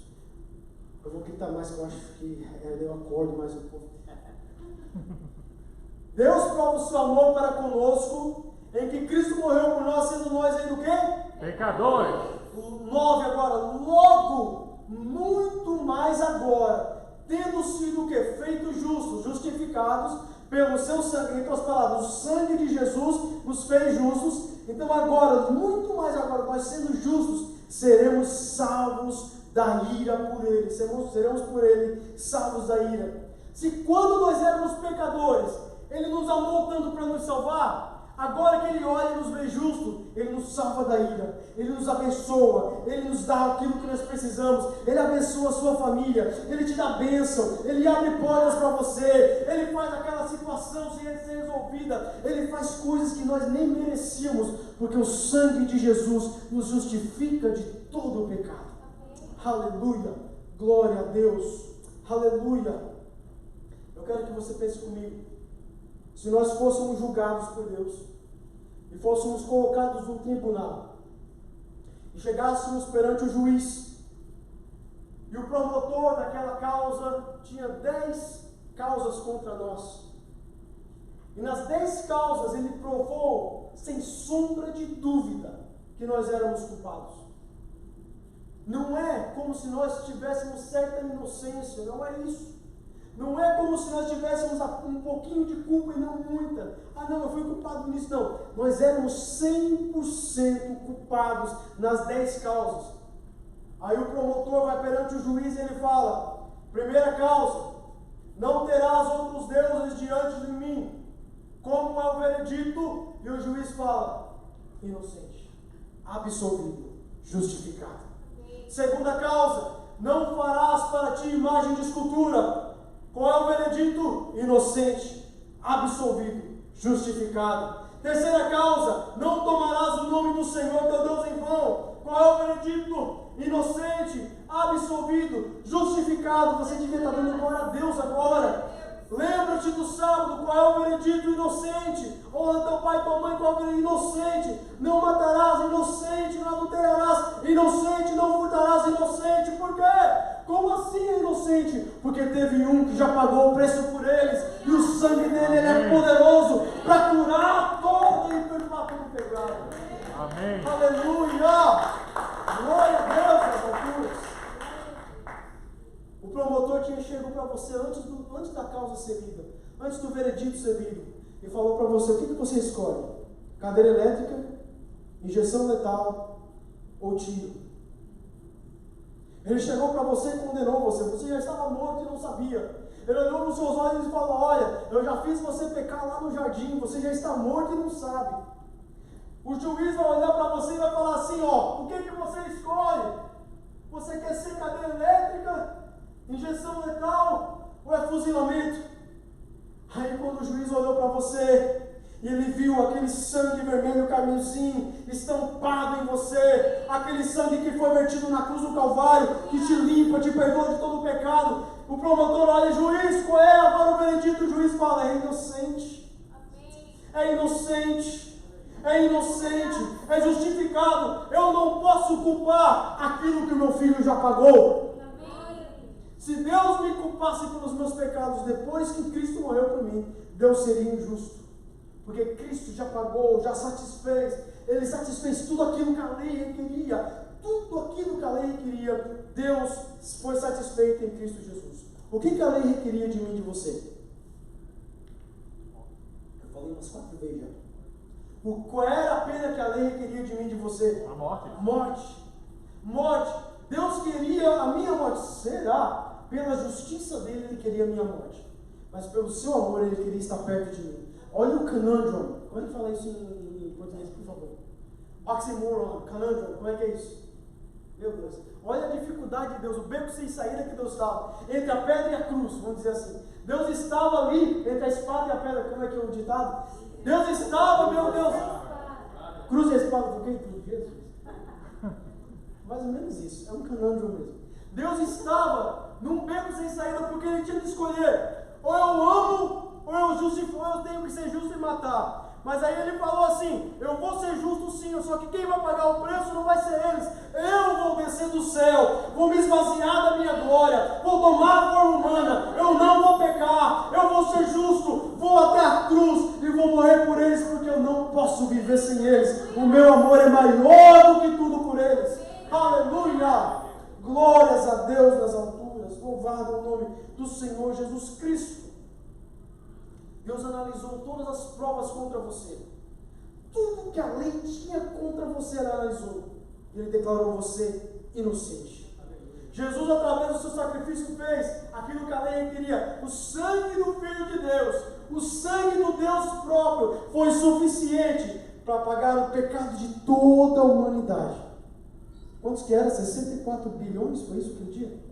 S1: Eu vou gritar mais, que eu acho que eu acordo mais um pouco. Deus prova o seu amor para conosco, em que Cristo morreu por nós, sendo nós ainda o quê?
S2: Pecadores.
S1: 9 agora. Logo, muito mais agora, tendo sido o quê? Feitos justos, justificados pelo seu sangue. Em outras palavras, o sangue de Jesus nos fez justos. Então agora, muito mais agora, nós sendo justos, seremos salvos da ira por Ele. Seremos por Ele salvos da ira. Se quando nós éramos pecadores, Ele nos amou tanto para nos salvar, agora que Ele olha e nos vê justo, Ele nos salva da ira, Ele nos abençoa, Ele nos dá aquilo que nós precisamos, Ele abençoa a sua família, Ele te dá bênção, Ele abre portas para você, Ele faz aquela situação ser resolvida, Ele faz coisas que nós nem merecíamos, porque o sangue de Jesus nos justifica de todo o pecado. Aleluia, glória a Deus, aleluia. Eu quero que você pense comigo. Se nós fôssemos julgados por Deus e fôssemos colocados num tribunal e chegássemos perante o juiz e o promotor daquela causa tinha 10 causas contra nós, e nas 10 causas ele provou sem sombra de dúvida que nós éramos culpados. Não é como se nós tivéssemos certa inocência, não é isso. Não é como se nós tivéssemos um pouquinho de culpa e não muita. Ah não, eu fui culpado nisso, não. Nós éramos 100% culpados nas 10 causas. Aí o promotor vai perante o juiz e ele fala: primeira causa, não terás outros deuses diante de mim. Como é o veredito? E o juiz fala: inocente, absolvido, justificado. Segunda causa, não farás para ti imagem de escultura. Qual é o veredito? Inocente, absolvido, justificado. Terceira causa, não tomarás o nome do Senhor teu Deus em vão. Qual é o veredito? Inocente, absolvido, justificado. Você devia estar dando glória a Deus agora. Lembra-te do sábado. Qual é o veredito? Inocente. Honra teu pai e tua mãe. Qual é o veredito? Inocente. Não matarás, inocente. Não adulterarás, inocente. Não furtarás, inocente. Por quê? Como assim é inocente? Porque teve um que já pagou o preço por eles, e o sangue dele ele é poderoso para curar toda e perdoar todo o pecado.
S2: Amém.
S1: Aleluia! Glória a Deus nas alturas. O promotor chegou para você antes da causa ser lida, antes do veredito ser lido, e falou para você: o que você escolhe? Cadeira elétrica, injeção letal ou tiro? Ele chegou para você e condenou você. Você já estava morto e não sabia. Ele olhou nos seus olhos e falou: olha, eu já fiz você pecar lá no jardim, você já está morto e não sabe. O juiz vai olhar para você e vai falar assim: ó, o que você escolhe? Você quer ser cadeira elétrica, injeção letal ou é fuzilamento? Aí quando o juiz olhou para você e ele viu aquele sangue vermelho carmesim estampado em você, aquele sangue que foi vertido na cruz do Calvário, que te limpa, te perdoa de todo o pecado, o promotor olha: juiz, qual é agora o veredito? O juiz fala: é inocente. É inocente. É inocente. É justificado. Eu não posso culpar aquilo que o meu filho já pagou. Se Deus me culpasse pelos meus pecados depois que Cristo morreu por mim, Deus seria injusto. Porque Cristo já pagou, já satisfez. Ele satisfez tudo aquilo que a lei requeria. Tudo aquilo que a lei requeria, Deus foi satisfeito em Cristo Jesus. O que a lei requeria de mim e de você? Eu falei umas 4 vezes já. Qual era a pena que a lei requeria de mim e de você?
S2: A morte.
S1: Morte. Deus queria a minha morte. Será? Pela justiça dele, ele queria a minha morte. Mas pelo seu amor, ele queria estar perto de mim. Olha o conundrum. Pode falar isso em português, por favor. Oxymoron, conundrum. Como é que é isso? Meu Deus. Olha a dificuldade de Deus, o beco sem saída que Deus estava. Entre a pedra e a cruz, vamos dizer assim. Deus estava ali, entre a espada e a pedra. Como é que é o ditado? Deus estava, meu Deus. Cruz e a espada, por que? Jesus. Mais ou menos isso. É um conundrum mesmo. Deus estava num beco sem saída porque ele tinha que escolher: ou eu amo, ou eu tenho que ser justo e matar. Mas aí ele falou assim: eu vou ser justo sim, só que quem vai pagar o preço não vai ser eles. Eu vou descer descer do céu, vou me esvaziar da minha glória, vou tomar a forma humana, eu não vou pecar, eu vou ser justo, vou até a cruz e vou morrer por eles, porque eu não posso viver sem eles. O meu amor é maior do que tudo por eles. Aleluia! Glórias a Deus nas alturas, louvado o nome do Senhor Jesus Cristo. Deus analisou todas as provas contra você. Tudo que a lei tinha contra você, ela analisou. Ele declarou você inocente. Jesus, através do seu sacrifício, fez aquilo que a lei queria. O sangue do Filho de Deus, o sangue do Deus próprio, foi suficiente para pagar o pecado de toda a humanidade. Quantos que era? 64 bilhões? Foi isso aquele dia?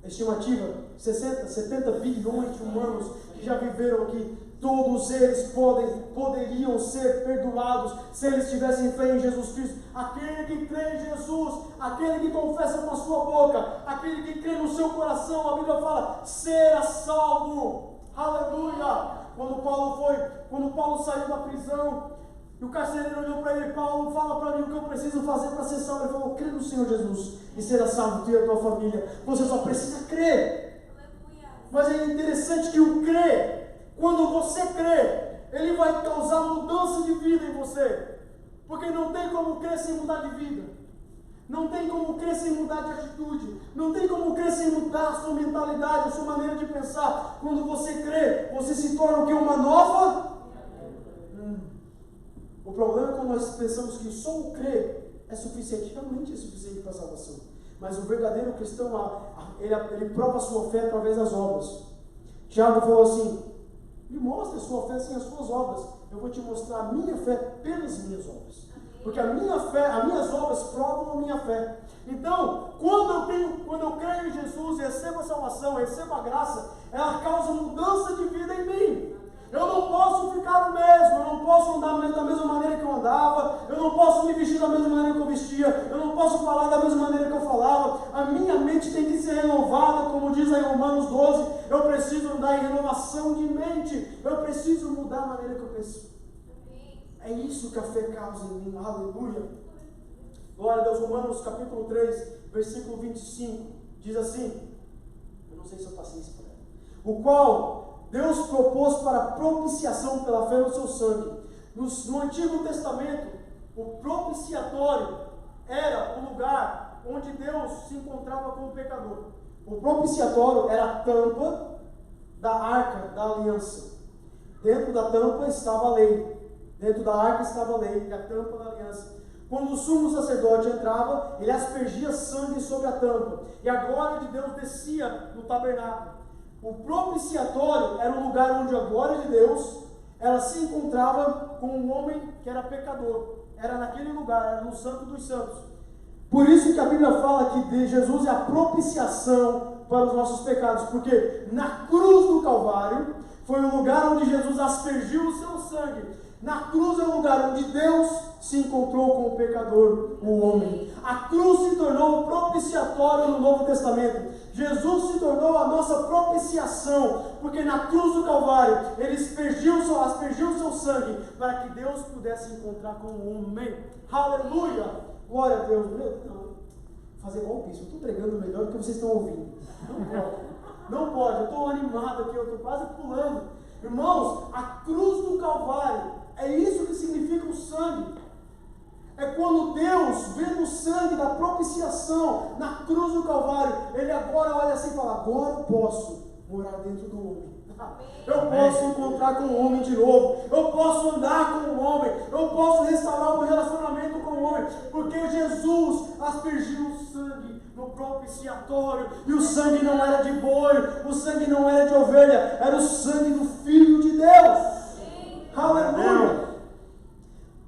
S1: Estimativa, 70 bilhões de humanos que já viveram aqui. Todos eles poderiam ser perdoados se eles tivessem fé em Jesus Cristo. Aquele que crê em Jesus, aquele que confessa com a sua boca, aquele que crê no seu coração, a Bíblia fala, será salvo. Aleluia! Quando Paulo saiu da prisão, e o carcereiro olhou para ele: Paulo, fala para mim o que eu preciso fazer para ser salvo. Ele falou: crê no Senhor Jesus e será salvo tu e a tua família. Você só precisa crer. Mas é interessante que o crer, quando você crê, ele vai causar mudança de vida em você. Porque não tem como crer sem mudar de vida. Não tem como crer sem mudar de atitude. Não tem como crer sem mudar a sua mentalidade, a sua maneira de pensar. Quando você crê, você se torna o que? Uma nova? O problema é quando nós pensamos que só o crer é suficiente. Realmente é suficiente para a salvação. Mas o verdadeiro cristão, ele prova a sua fé através das obras. Tiago falou assim: me mostre a sua fé sem as suas obras. Eu vou te mostrar a minha fé pelas minhas obras. Porque a minha fé, as minhas obras provam a minha fé. Então, quando eu creio em Jesus, recebo a salvação, recebo a graça, ela causa mudança de vida em mim. Eu não posso ficar o mesmo, eu não posso andar da mesma maneira que eu andava, eu não posso me vestir da mesma maneira que eu vestia, eu não posso falar da mesma maneira que eu falava. A minha mente tem que ser renovada, como diz aí em Romanos 12, eu preciso andar em renovação de mente, eu preciso mudar a maneira que eu penso. É isso que a fé causa em mim, aleluia. Glória a Deus. Romanos capítulo 3, versículo 25, diz assim, eu não sei se eu passei isso para ela, o qual Deus propôs para propiciação pela fé no seu sangue. No Antigo Testamento, o propiciatório era o lugar onde Deus se encontrava com o pecador. O propiciatório era a tampa da arca da aliança. Dentro da tampa estava a lei. Dentro da arca estava a lei e a tampa da aliança. Quando o sumo sacerdote entrava, ele aspergia sangue sobre a tampa. E a glória de Deus descia no tabernáculo. O propiciatório era um lugar onde a glória de Deus, ela se encontrava com um homem que era pecador. Era naquele lugar, era no Santo dos Santos. Por isso que a Bíblia fala que Jesus é a propiciação para os nossos pecados. Porque na cruz do Calvário foi o lugar onde Jesus aspergiu o seu sangue. Na cruz é o lugar onde Deus se encontrou com o pecador, o homem. A cruz se tornou o propiciatório no Novo Testamento. Jesus se tornou a nossa propiciação, porque na cruz do Calvário ele aspergiu o seu sangue para que Deus pudesse encontrar com o homem. Aleluia! Glória a Deus. Fazer igual o bispo, eu estou pregando melhor do que vocês estão ouvindo. Não pode. Não pode. Eu estou animado aqui, eu estou quase pulando. Irmãos, a cruz do Calvário, é isso que significa o sangue. É quando Deus vê no sangue da propiciação, na cruz do Calvário, Ele agora olha assim e fala: agora eu posso morar dentro do homem. Eu posso encontrar com o homem de novo. Eu posso andar com o homem. Eu posso restaurar o meu relacionamento com o homem. Porque Jesus aspergiu o sangue no propiciatório. E o sangue não era de boi, o sangue não era de ovelha, era o sangue do Filho de Deus. Aleluia!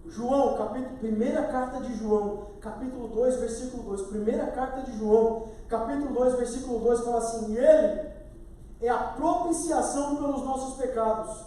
S1: João, primeira carta de João, capítulo 2, versículo 2. Primeira carta de João, capítulo 2, versículo 2, fala assim: e Ele é a propiciação pelos nossos pecados,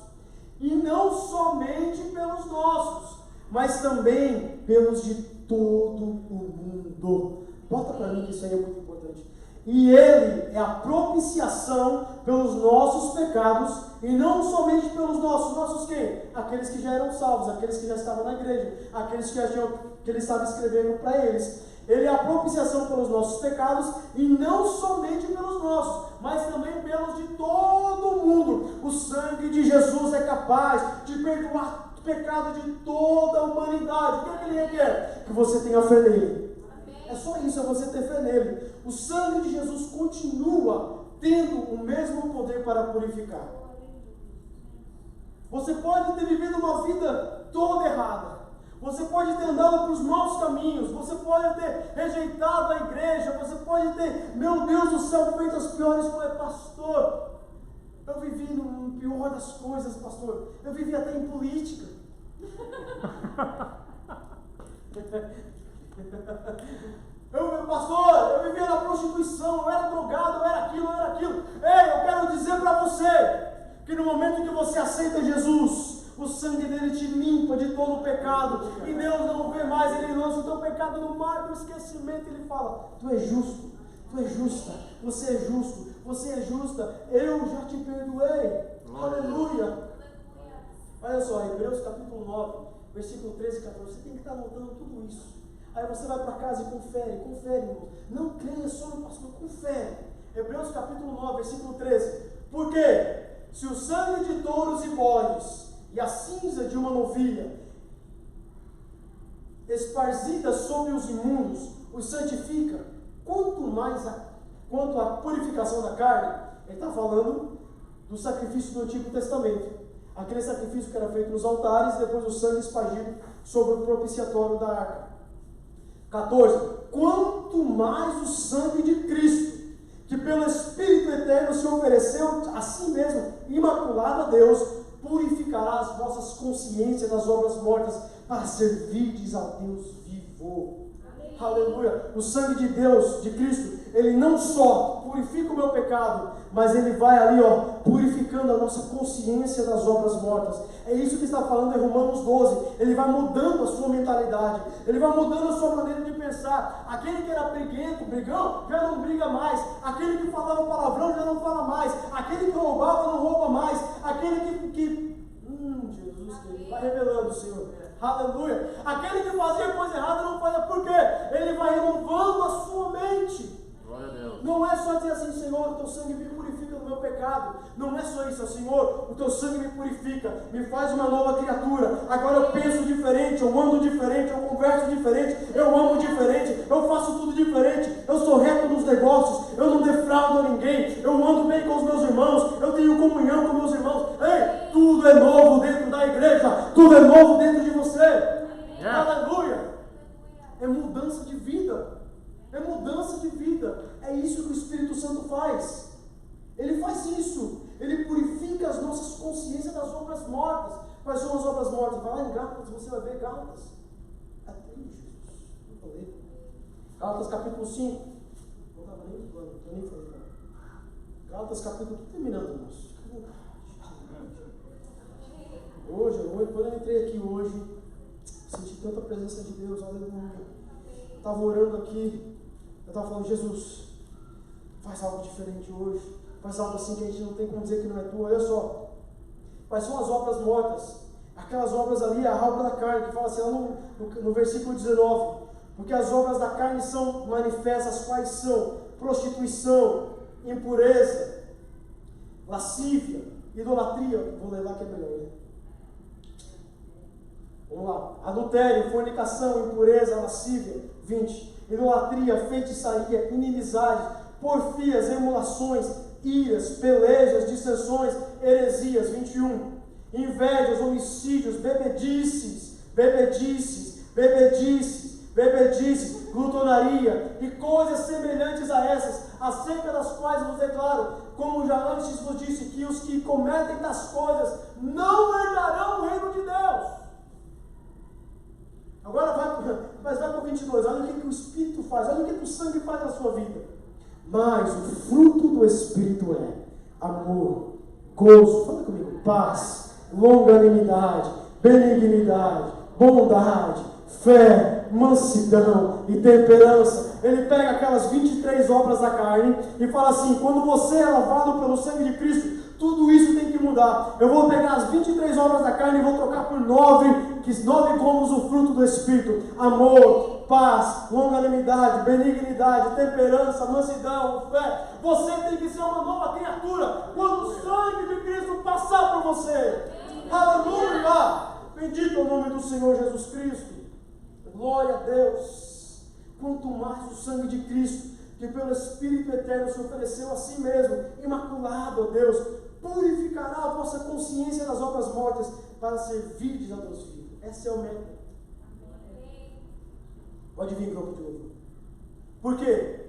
S1: e não somente pelos nossos, mas também pelos de todo o mundo. Bota para mim que isso aí é muito importante. E Ele é a propiciação pelos nossos pecados, e não somente pelos nossos. Nossos quem? Aqueles que já eram salvos, aqueles que já estavam na igreja, aqueles que Ele estava escrevendo para eles. Ele é a propiciação pelos nossos pecados, e não somente pelos nossos, mas também pelos de todo mundo. O sangue de Jesus é capaz de perdoar o pecado de toda a humanidade. O que é que ele requer? Que você tenha fé nele. É só isso, é você ter fé nele. O sangue de Jesus continua tendo o mesmo poder para purificar. Você pode ter vivido uma vida toda errada. Você pode ter andado para os maus caminhos. Você pode ter rejeitado a igreja. Você pode ter, meu Deus do céu, feito as piores coisas. Pastor, eu vivi no pior das coisas, pastor. Eu vivi até em política. Pastor, eu vivia na prostituição, eu era drogado, eu era aquilo. Ei, eu quero dizer para você que no momento que você aceita Jesus, o sangue dele te limpa de todo o pecado, e Deus não vê mais, ele lança o teu pecado no mar do esquecimento, ele fala: tu és justo, tu és justa, você é justo, você é justa, eu já te perdoei. Aleluia. Olha só, Hebreus capítulo 9, versículo 13 e 14, você tem que estar anotando tudo isso. Aí você vai para casa e confere, irmão. Não creia só no pastor, confere. Hebreus capítulo 9, versículo 13. Por quê? Se o sangue de touros e bodes e a cinza de uma novilha esparzida sobre os imundos os santifica, quanto à purificação da carne, ele está falando do sacrifício do Antigo Testamento. Aquele sacrifício que era feito nos altares, depois o sangue espargido sobre o propiciatório da arca. 14. Quanto mais o sangue de Cristo, que pelo Espírito Eterno se ofereceu a si mesmo, imaculado a Deus, purificará as vossas consciências das obras mortas, para servirdes ao Deus vivo. Amém. Aleluia. O sangue de Deus, de Cristo, ele não só purifica o meu pecado, mas ele vai ali, purificando a nossa consciência das obras mortas. É isso que está falando em Romanos 12. Ele vai mudando a sua mentalidade, ele vai mudando a sua maneira de pensar. Aquele que era brigão, já não briga mais. Aquele que falava palavrão já não fala mais. Aquele que roubava não rouba mais. Aquele Jesus, que vai revelando, Senhor. Aleluia. Aquele que fazia coisa errada não faz. Por quê? Ele vai renovando a sua mente. Não é só dizer assim: Senhor, o teu sangue me purifica do meu pecado. Não é só isso: Senhor, o teu sangue me purifica, me faz uma nova criatura. Agora eu penso diferente, eu ando diferente, eu converso diferente, eu amo diferente, eu faço tudo diferente, eu sou reto nos negócios, eu não defraudo a ninguém, eu ando bem com os meus irmãos, eu tenho comunhão com meus irmãos. Ei, tudo é novo dentro da igreja, tudo é novo dentro de você. Aleluia. É mudança de vida. É mudança de vida. É isso que o Espírito Santo faz. Ele faz isso. Ele purifica as nossas consciências das obras mortas. Quais são as obras mortas? Vai lá em Gálatas, você vai ver Gálatas. Jesus. Vou ler. Gálatas capítulo 5. Não estava nem no plano, não nem falando. Gálatas capítulo. Estou terminando, irmãos. Hoje, quando eu entrei aqui hoje, senti tanta presença de Deus. Aleluia. Estava orando aqui. Eu estava falando: Jesus, faz algo diferente hoje, faz algo assim que a gente não tem como dizer que não é tua. Olha só, quais são as obras mortas? Aquelas obras ali, a obra da carne, que fala assim lá no versículo 19: porque as obras da carne são manifestas, quais são? Prostituição, impureza, lascívia, idolatria. Vou ler lá que é melhor, né? Vamos lá: adultério, fornicação, impureza, lascívia. 20. Idolatria, feitiçaria, inimizades, porfias, emulações, iras, pelejas, dissensões, heresias. 21. Invejas, homicídios, bebedices, glutonaria e coisas semelhantes a essas, acerca das quais vos declaro, como já antes vos disse, que os que cometem tais coisas não herdarão o reino de Deus. Agora vai para o 22, olha o que o Espírito faz, olha o que o sangue faz na sua vida. Mas o fruto do Espírito é amor, gozo, fala comigo, paz, longanimidade, benignidade, bondade, fé, mansidão e temperança. Ele pega aquelas 23 obras da carne e fala assim: quando você é lavado pelo sangue de Cristo, tudo isso tem que mudar. Eu vou pegar as 23 obras da carne e vou trocar por 9 gomos o fruto do Espírito: amor, paz, longanimidade, benignidade, temperança, mansidão, fé. Você tem que ser uma nova criatura quando o sangue de Cristo passar por você. Aleluia! Bendito é o nome do Senhor Jesus Cristo. Glória a Deus. Quanto mais o sangue de Cristo, que pelo Espírito Eterno se ofereceu a si mesmo, imaculado, ó Deus, purificará a vossa consciência das obras mortas para servirdes a Deus vivo. Essa é o método. Pode vir, grupo de louvor. Por quê?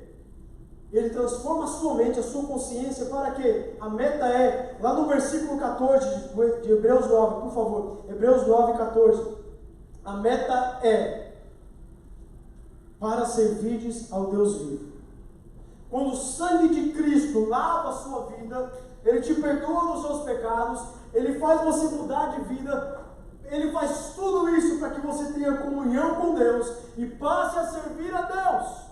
S1: Ele transforma a sua mente, a sua consciência, para quê? A meta é, lá no versículo 14 de Hebreus 9, por favor, Hebreus 9, 14. A meta é para servirdes ao Deus vivo. Quando o sangue de Cristo lava a sua vida, Ele te perdoa dos seus pecados, Ele faz você mudar de vida, Ele faz tudo isso para que você tenha comunhão com Deus e passe a servir a Deus.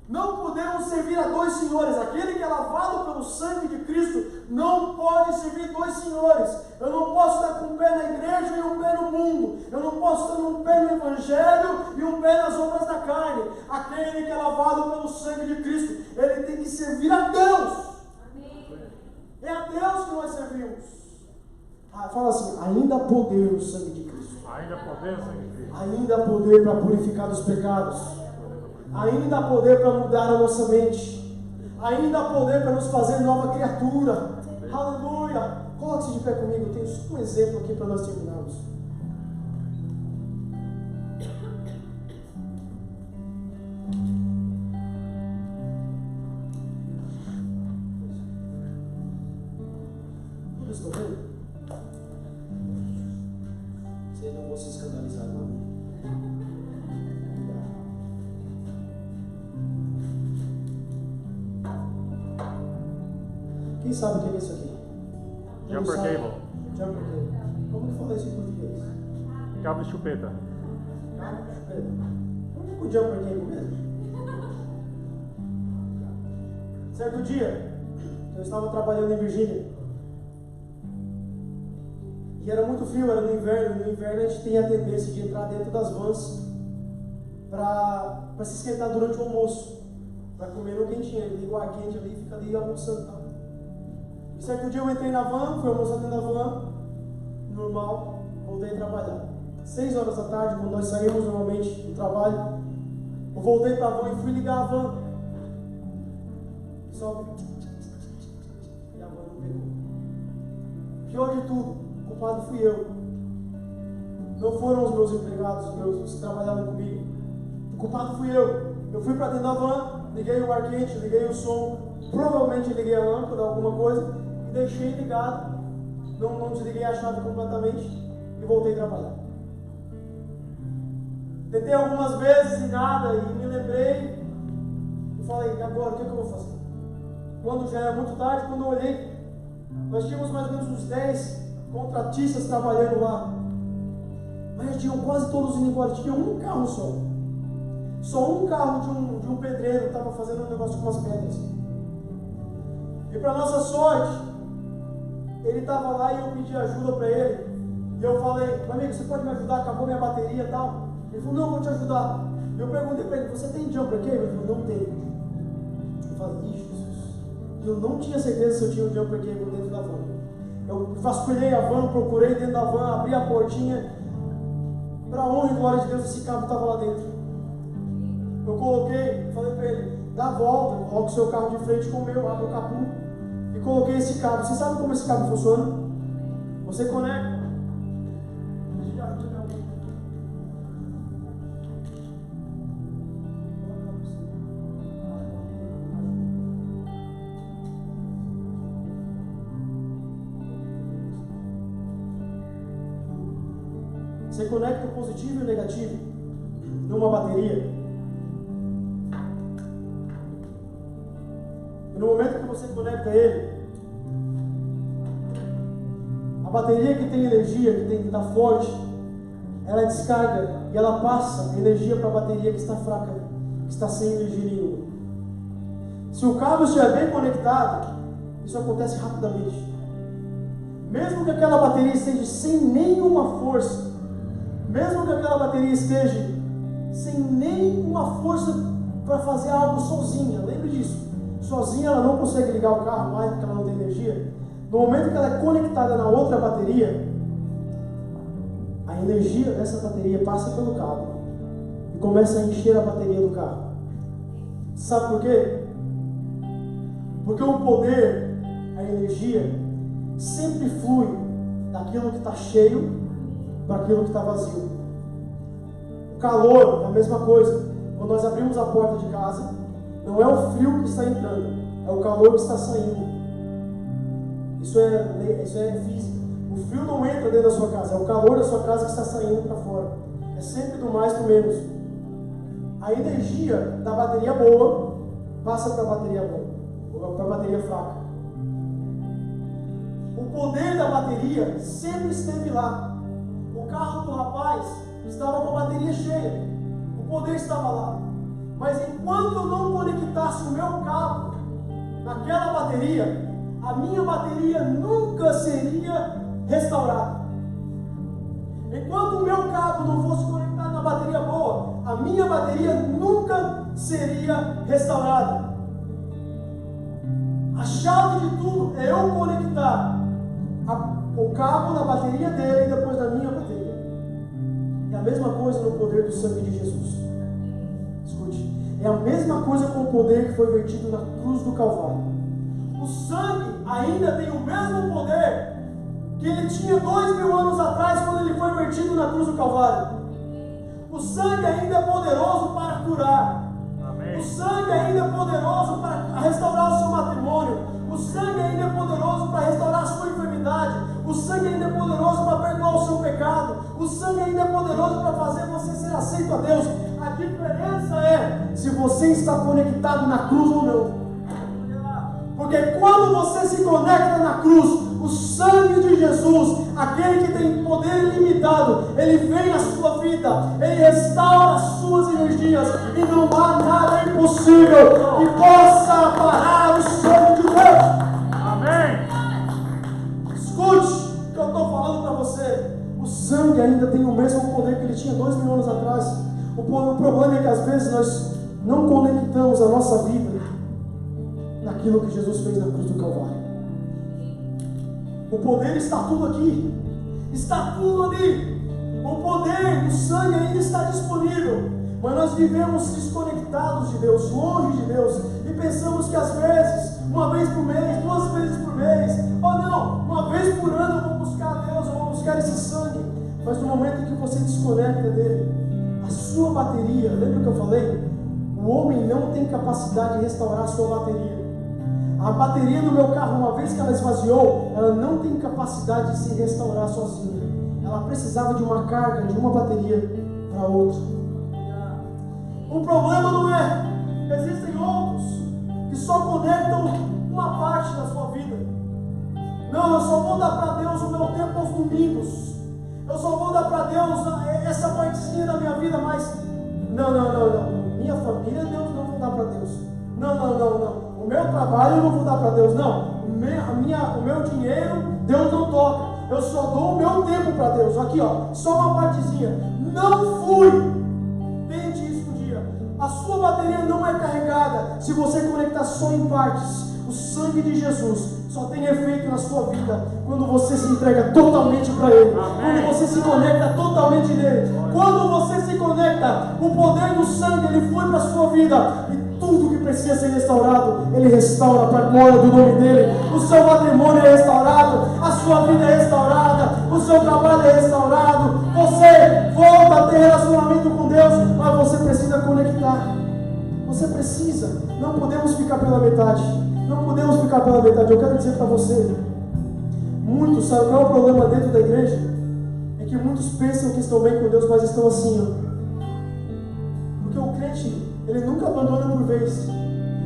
S1: Não podemos servir a dois senhores. Aquele que é lavado pelo sangue de Cristo não pode servir dois senhores. Eu não posso estar com um pé na igreja e um pé no mundo. Eu não posso estar um pé no Evangelho e um pé nas obras da carne. Aquele que é lavado pelo sangue de Cristo, ele tem que servir a Deus. É a Deus que nós servimos. Fala assim: ainda há poder no sangue de Cristo.
S2: Ainda há poder no sangue de Cristo.
S1: Ainda há poder para purificar dos pecados. Ainda há poder para mudar a nossa mente. Ainda há poder para nos fazer nova criatura. Aleluia! Coloque-se de pé comigo. Eu tenho só um exemplo aqui para nós terminarmos. Tudo isso está vendo? Vocês não vão se escandalizar, não. Quem sabe o que é isso aqui?
S2: Jumper cable.
S1: Jumper cable. Como que fala isso em português?
S2: Cabo de chupeta.
S1: Cabo de chupeta. Como é o jumper cable mesmo? Certo dia, eu estava trabalhando em Virgínia. E era muito frio, era no inverno. No inverno a gente tem a tendência de entrar dentro das vans para se esquentar durante o almoço. Para comer no quentinho. Ele liga o ar quente ali e fica ali almoçando, tá? E certo dia eu entrei na van, fui almoçar dentro da van, normal, voltei a trabalhar. 6 horas da tarde, quando nós saímos normalmente do trabalho, eu voltei para a van e fui ligar a van. Só e a van não pegou. Pior de tudo, o culpado fui eu. Não foram os meus empregados, os que trabalhavam comigo. O culpado fui eu. Eu fui para dentro da van, liguei o ar quente, liguei o som, provavelmente liguei a lâmpada, alguma coisa, e deixei ligado, não desliguei a chave completamente e voltei a trabalhar. Tentei algumas vezes e nada, e me lembrei e falei: agora, o que eu vou fazer? Quando já era muito tarde, quando eu olhei, nós tínhamos mais ou menos uns 10 contratistas trabalhando lá, mas já tinham quase todos indo embora, tinha um carro só. Só um carro de um pedreiro estava fazendo um negócio com umas pedras. E para nossa sorte, ele estava lá e eu pedi ajuda para ele. E eu falei: meu amigo, você pode me ajudar? Acabou minha bateria e tal. Ele falou: não, vou te ajudar. Eu perguntei para ele: você tem jumper cable? Ele falou: não tenho. Eu falei: ih, Jesus. E eu não tinha certeza se eu tinha um jumper cable dentro da van. Eu vasculhei a van, procurei dentro da van, abri a portinha. Para a honra e glória de Deus, esse cabo estava lá dentro. Eu coloquei, falei para ele: dá a volta, coloca o seu carro de frente com o meu, abre o capô e coloquei esse cabo. Você sabe como esse cabo funciona? Você conecta. Você conecta o positivo e o negativo numa bateria. E no momento que você conecta ele, a bateria que tem energia, que está forte, ela descarga e ela passa energia para a bateria que está fraca, que está sem energia nenhuma. Se o cabo estiver bem conectado, isso acontece rapidamente. Mesmo que aquela bateria esteja sem nenhuma força, mesmo que aquela bateria esteja sem nem uma força para fazer algo sozinha. Lembre disso. Sozinha ela não consegue ligar o carro mais porque ela não tem energia. No momento que ela é conectada na outra bateria, a energia dessa bateria passa pelo cabo e começa a encher a bateria do carro. Sabe por quê? Porque o poder, a energia, sempre flui daquilo que está cheio para aquilo que está vazio. O calor é a mesma coisa. Quando nós abrimos a porta de casa, não é o frio que está entrando, é o calor que está saindo. Isso é física. O frio não entra dentro da sua casa, é o calor da sua casa que está saindo para fora. É sempre do mais para o menos. A energia da bateria boa passa para a bateria boa, ou para a bateria fraca. O poder da bateria sempre esteve lá. O carro do rapaz estava com a bateria cheia. O poder estava lá. Mas enquanto eu não conectasse o meu cabo naquela bateria, a minha bateria nunca seria restaurada. Enquanto o meu cabo não fosse conectado na bateria boa, a minha bateria nunca seria restaurada. A chave de tudo é eu conectar o cabo na bateria dele e depois na minha bateria. É a mesma coisa no poder do sangue de Jesus. Escute, é a mesma coisa com o poder que foi vertido na cruz do Calvário. O sangue ainda tem o mesmo poder que ele tinha 2000 anos atrás quando ele foi vertido na cruz do Calvário. O sangue ainda é poderoso para curar. Amém. O sangue ainda é poderoso para restaurar o seu matrimônio. O sangue ainda é poderoso para restaurar a sua enfermidade. O sangue ainda é poderoso para perdoar o seu pecado. O sangue ainda é poderoso para fazer você ser aceito a Deus. A diferença é se você está conectado na cruz ou não. Porque quando você se conecta na cruz, o sangue de Jesus, aquele que tem poder ilimitado, ele vem na sua vida, ele restaura as suas energias, e não há nada impossível que possa parar o sangue de Deus. Amém. Escute o que eu estou falando para você. O sangue ainda tem o mesmo poder que ele tinha 2000 anos atrás. O problema é que às vezes nós não conectamos a nossa vida naquilo que Jesus fez na cruz do Calvário. O poder está tudo aqui, está tudo ali. O poder do sangue ainda está disponível, mas nós vivemos desconectados de Deus, longe de Deus, e pensamos que às vezes, uma vez por mês, 2 vezes por mês, ou não, uma vez por ano eu vou buscar Deus, eu vou buscar esse sangue. Mas no momento em que você desconecta dele, a sua bateria, lembra o que eu falei? O homem não tem capacidade de restaurar a sua bateria. A bateria do meu carro, uma vez que ela esvaziou, ela não tem capacidade de se restaurar sozinha. Ela precisava de uma carga, de uma bateria para outra. O problema não é, existem outros que só conectam uma parte da sua vida. Não, eu só vou dar para Deus o meu tempo aos domingos. Eu só vou dar para Deus essa partezinha da minha vida, mas não. Minha família, Deus não vou dar para Deus. Não. O meu trabalho eu não vou dar para Deus, não. O meu dinheiro, Deus não toca. Eu só dou o meu tempo para Deus. Aqui, ó, só uma partezinha. Não fui. Tente isso um dia. A sua bateria não é carregada se você conectar só em partes. O sangue de Jesus só tem efeito na sua vida quando você se entrega totalmente para Ele. Amém. Quando você se conecta totalmente nele. Quando você se conecta, o poder do sangue ele flui para a sua vida. Tudo que precisa ser restaurado, Ele restaura para a glória do nome dEle. O seu matrimônio é restaurado, a sua vida é restaurada, o seu trabalho é restaurado. Você volta a ter relacionamento com Deus, mas você precisa conectar. Você precisa. Não podemos ficar pela metade. Não podemos ficar pela metade. Eu quero dizer para você, muitos, sabe qual é o problema dentro da igreja? É que muitos pensam que estão bem com Deus, mas estão assim, ó. Porque o crente, ele nunca abandona por vez.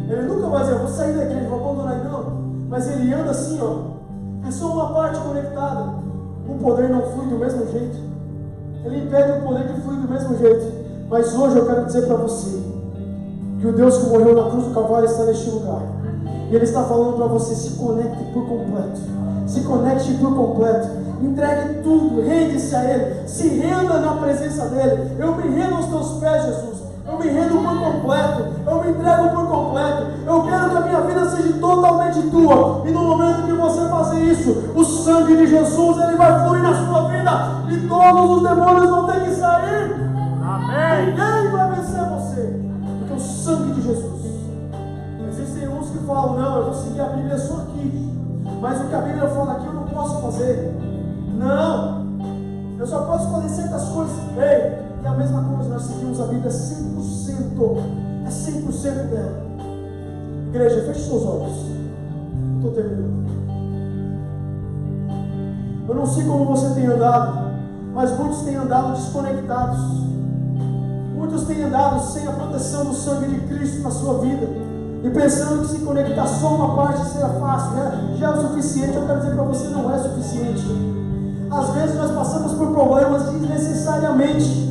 S1: Ele nunca vai dizer, eu vou sair da igreja, vou abandonar. Não. Mas ele anda assim, ó. É só uma parte conectada. O poder não flui do mesmo jeito. Ele impede o poder de fluir do mesmo jeito. Mas hoje eu quero dizer para você que o Deus que morreu na cruz do Calvário está neste lugar. E Ele está falando para você, se conecte por completo. Se conecte por completo. Entregue tudo, rende-se a Ele. Se renda na presença dEle. Eu me rendo aos teus pés, Jesus. Eu me rendo por completo. Eu me entrego por completo. Eu quero que a minha vida seja totalmente tua. E no momento que você fazer isso, o sangue de Jesus, ele vai fluir na sua vida. E todos os demônios vão ter que sair.
S2: Amém.
S1: Ninguém vai vencer você. Porque o sangue de Jesus. Existem uns que falam, não, eu vou seguir a Bíblia só aqui. Mas o que a Bíblia fala aqui eu não posso fazer. Não. Eu só posso fazer certas coisas. Ei, e a mesma coisa, nós seguimos a Bíblia 100%. É 100% dela. Igreja, feche seus olhos. Estou terminando. Eu não sei como você tem andado, mas muitos têm andado desconectados. Muitos têm andado sem a proteção do sangue de Cristo na sua vida. E pensando que se conectar só uma parte será fácil, já é o suficiente. Eu quero dizer para você, não é suficiente. Às vezes nós passamos por problemas desnecessariamente.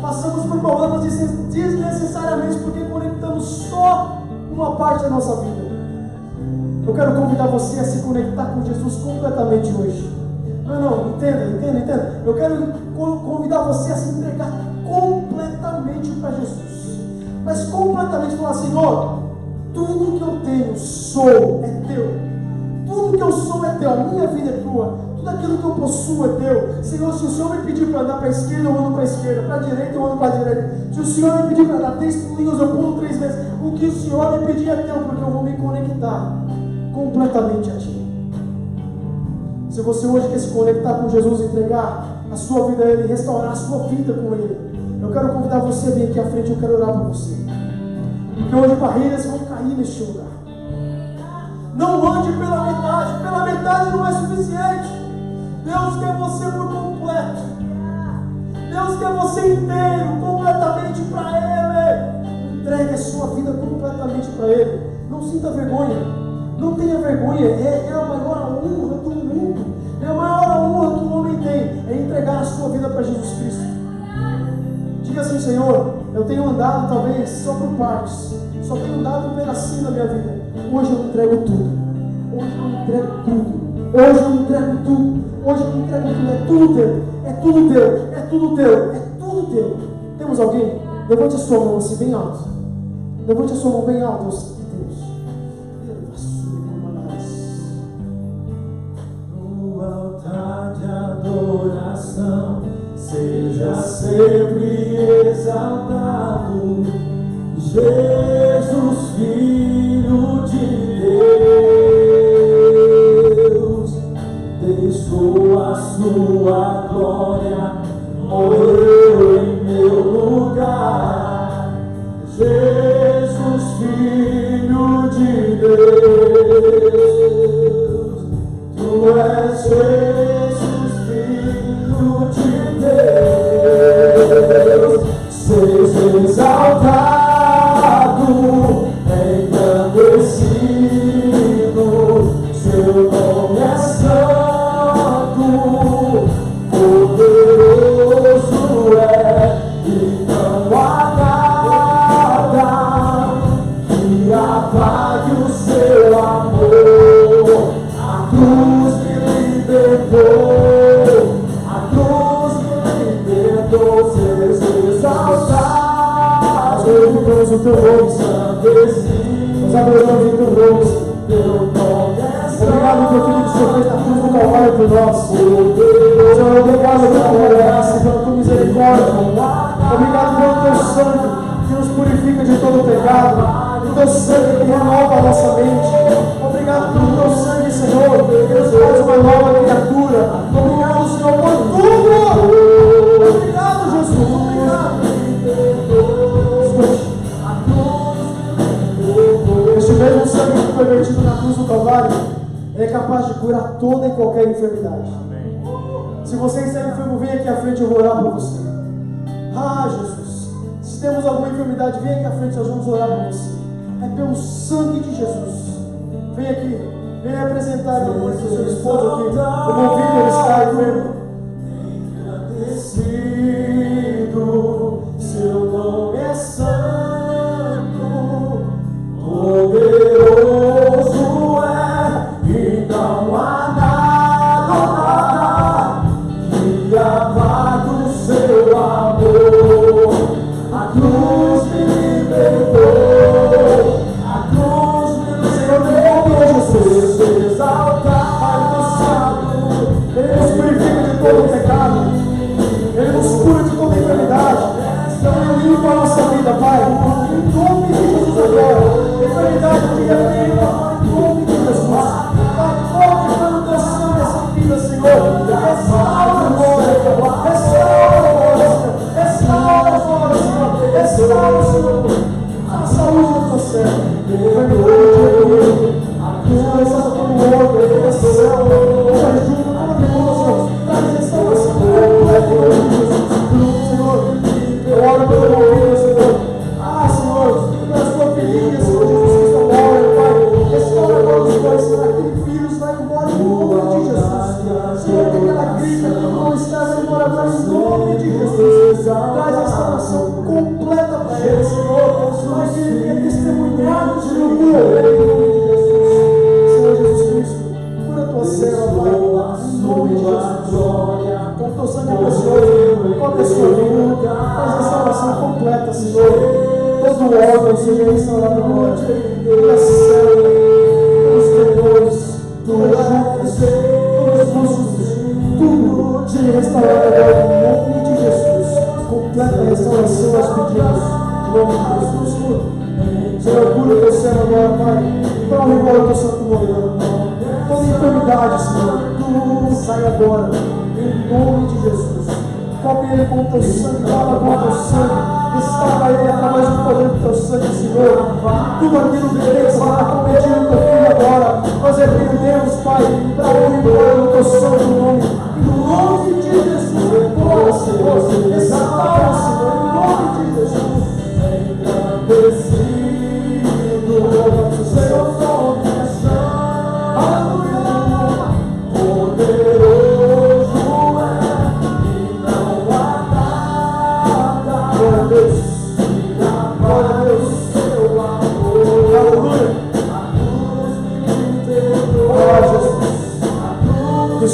S1: Passamos por problemas desnecessariamente porque conectamos só uma parte da nossa vida. Eu quero convidar você a se conectar com Jesus completamente hoje. Não, entenda. Eu quero convidar você a se entregar completamente para Jesus. Mas completamente falar, Senhor, tudo que eu tenho, sou, é teu. Tudo que eu sou é teu, a minha vida é tua. Tudo aquilo que eu possuo é teu. Senhor, se o Senhor me pedir para andar para a esquerda, eu ando para a esquerda. Para a direita, eu ando para a direita. Se o Senhor me pedir para dar 3 pulinhos, eu pulo 3 vezes. O que o Senhor me pedir é teu, porque eu vou me conectar completamente a Ti. Se você hoje quer se conectar com Jesus, entregar a sua vida a Ele, restaurar a sua vida com Ele, eu quero convidar você a vir aqui à frente, eu quero orar por você. Porque hoje barreiras vão cair neste lugar. Não ande pela metade não é suficiente. Deus quer você por completo. Deus quer você inteiro, completamente para Ele. Entregue a sua vida completamente para Ele. Não sinta vergonha. Não tenha vergonha. É a maior honra do mundo. É a maior honra que o homem tem. É entregar a sua vida para Jesus Cristo. Diga assim, Senhor, eu tenho andado talvez só por partes. Só tenho andado um pedacinho da minha vida. Hoje eu entrego tudo. Hoje eu entrego tudo. Hoje eu entrego tudo. Hoje eu entrego tudo. É tudo teu. É tudo teu. É tudo teu. É tudo teu. Temos alguém? Levante a sua mão assim bem alto. Levante a sua mão bem alto. Deus.
S3: No altar de adoração, seja sempre exaltado, Jesus, Filho de Deus, deixou a sua glória, morreu em meu lugar. Jesus, Filho de Deus, Tu és Jesus, Filho de Deus, seja exaltado, engrandecido, seu nome é santo, poderoso é, e não há nada que apague o seu amor. A cruz me libertou, a cruz me libertou, seja exaltado.
S1: Glorificamos o teu nome, nós adoramos o teu nome. Obrigado por tudo que o Senhor fez na cruz do Calvário por nós. Senhor, obrigado pela tua graça, pela tua misericórdia. Obrigado pelo teu sangue que nos purifica de todo pecado. O teu sangue que renova a nossa mente. Obrigado pelo teu sangue, Senhor, que nos faz uma nova criatura. Obrigado, Senhor, por tudo. Obrigado, Jesus. Obrigado. Este mesmo sangue que foi vertido na cruz do Calvário, ele é capaz de curar toda e qualquer enfermidade.
S2: Amém.
S1: Se você está enfermo, vem aqui à frente, eu vou orar por você. Ah, Jesus, se temos alguma enfermidade, vem aqui à frente, nós vamos orar por você. É pelo sangue de Jesus. Vem aqui, vem apresentar o amor do seu esposo aqui. Eu vou ouvir que ele está enfermo.
S3: Engrandecido, seu nome é santo, poderoso é, e não há
S1: Senhor. A saúde da tua serva. Essa todo órgão, toda célula, toda junta, toda nervosa, traz restauração completa em nome de Jesus. Senhor, eu oro pelo ouvido, Senhor. Senhor, pelas tuas filhinhas, Senhor Jesus, que estão morrendo, Pai. Restaura agora os dois, Senhor, aquele vírus vai embora em nome de Jesus. Senhor, que aquela gripe que não está, vai embora agora em nome de Jesus. Traz restauração completa para ele, Senhor. Pai, que ele tenha testemunhado, Senhor, cura tua serva, Pai, em nome de Jesus. Com teu sangue precioso, toca a sua vida, faz restauração completa, Senhor. Todo órgão seja restaurado agora, toda célula, todos os tendões, todas as juntas, todos os músculos, tudo seja restaurado agora, em nome de Jesus. Completa restauração nós pedimos, em nome de Jesus. Senhor, cura teu servo agora, Pai, para o rigor do teu santo nome. Toda enfermidade, Senhor, tu sai agora, em nome de Jesus. Cobre ele com o teu sangue, lava com o teu sangue, restaura ele através do poder do teu sangue, Senhor. Tudo aquilo que ele está cometindo, teu filho agora, nós repreendemos, Pai, para a honra e glória do teu santo nome. Em nome de Jesus, agora, Senhor, restaura, Senhor, em nome de Jesus. Engrandecido, Senhor,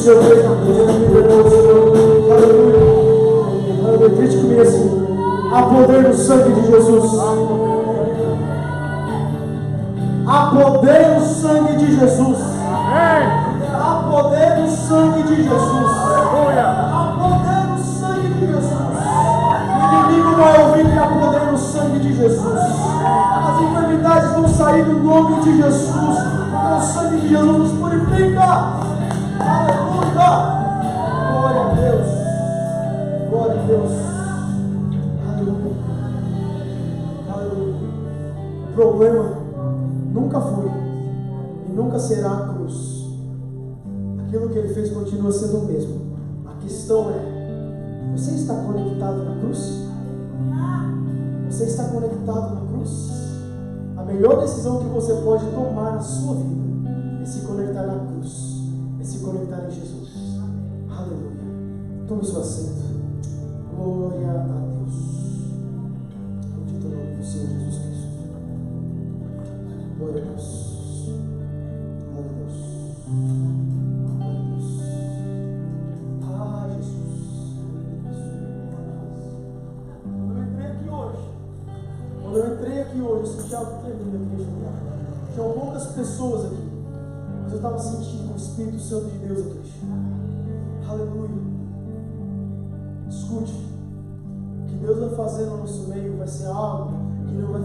S1: Senhor fez na cruz, me liberou, Senhor. Aleluia. Aleluia. Grite comigo assim. Há poder no sangue de Jesus. Há poder no sangue de Jesus. Há poder no sangue de Jesus. Há poder no sangue de Jesus. O inimigo vai ouvir que há poder no sangue de Jesus. As enfermidades vão sair no nome de Jesus. Porque o sangue de Jesus nos purifica. Aleluia! Glória a Deus! Glória a Deus! Aleluia! Aleluia! O problema nunca foi e nunca será a cruz. Aquilo que ele fez continua sendo o mesmo. A questão é: você está conectado na cruz? Você está conectado na cruz? A melhor decisão que você pode tomar na sua vida é se conectar na cruz. Se conectar em Jesus. Aleluia. Tome seu assento. Glória a Deus. Bendito o nome do Senhor Jesus Cristo. Glória a Deus. Glória a Deus. Glória a Deus. Ah, Jesus. Quando eu entrei aqui hoje, eu senti algo tremendo aqui, igreja. Tinham poucas pessoas aqui. Mas eu estava sentindo o Espírito Santo de Deus aqui. Aleluia. Escute. O que Deus vai fazer no nosso meio vai ser algo que não vai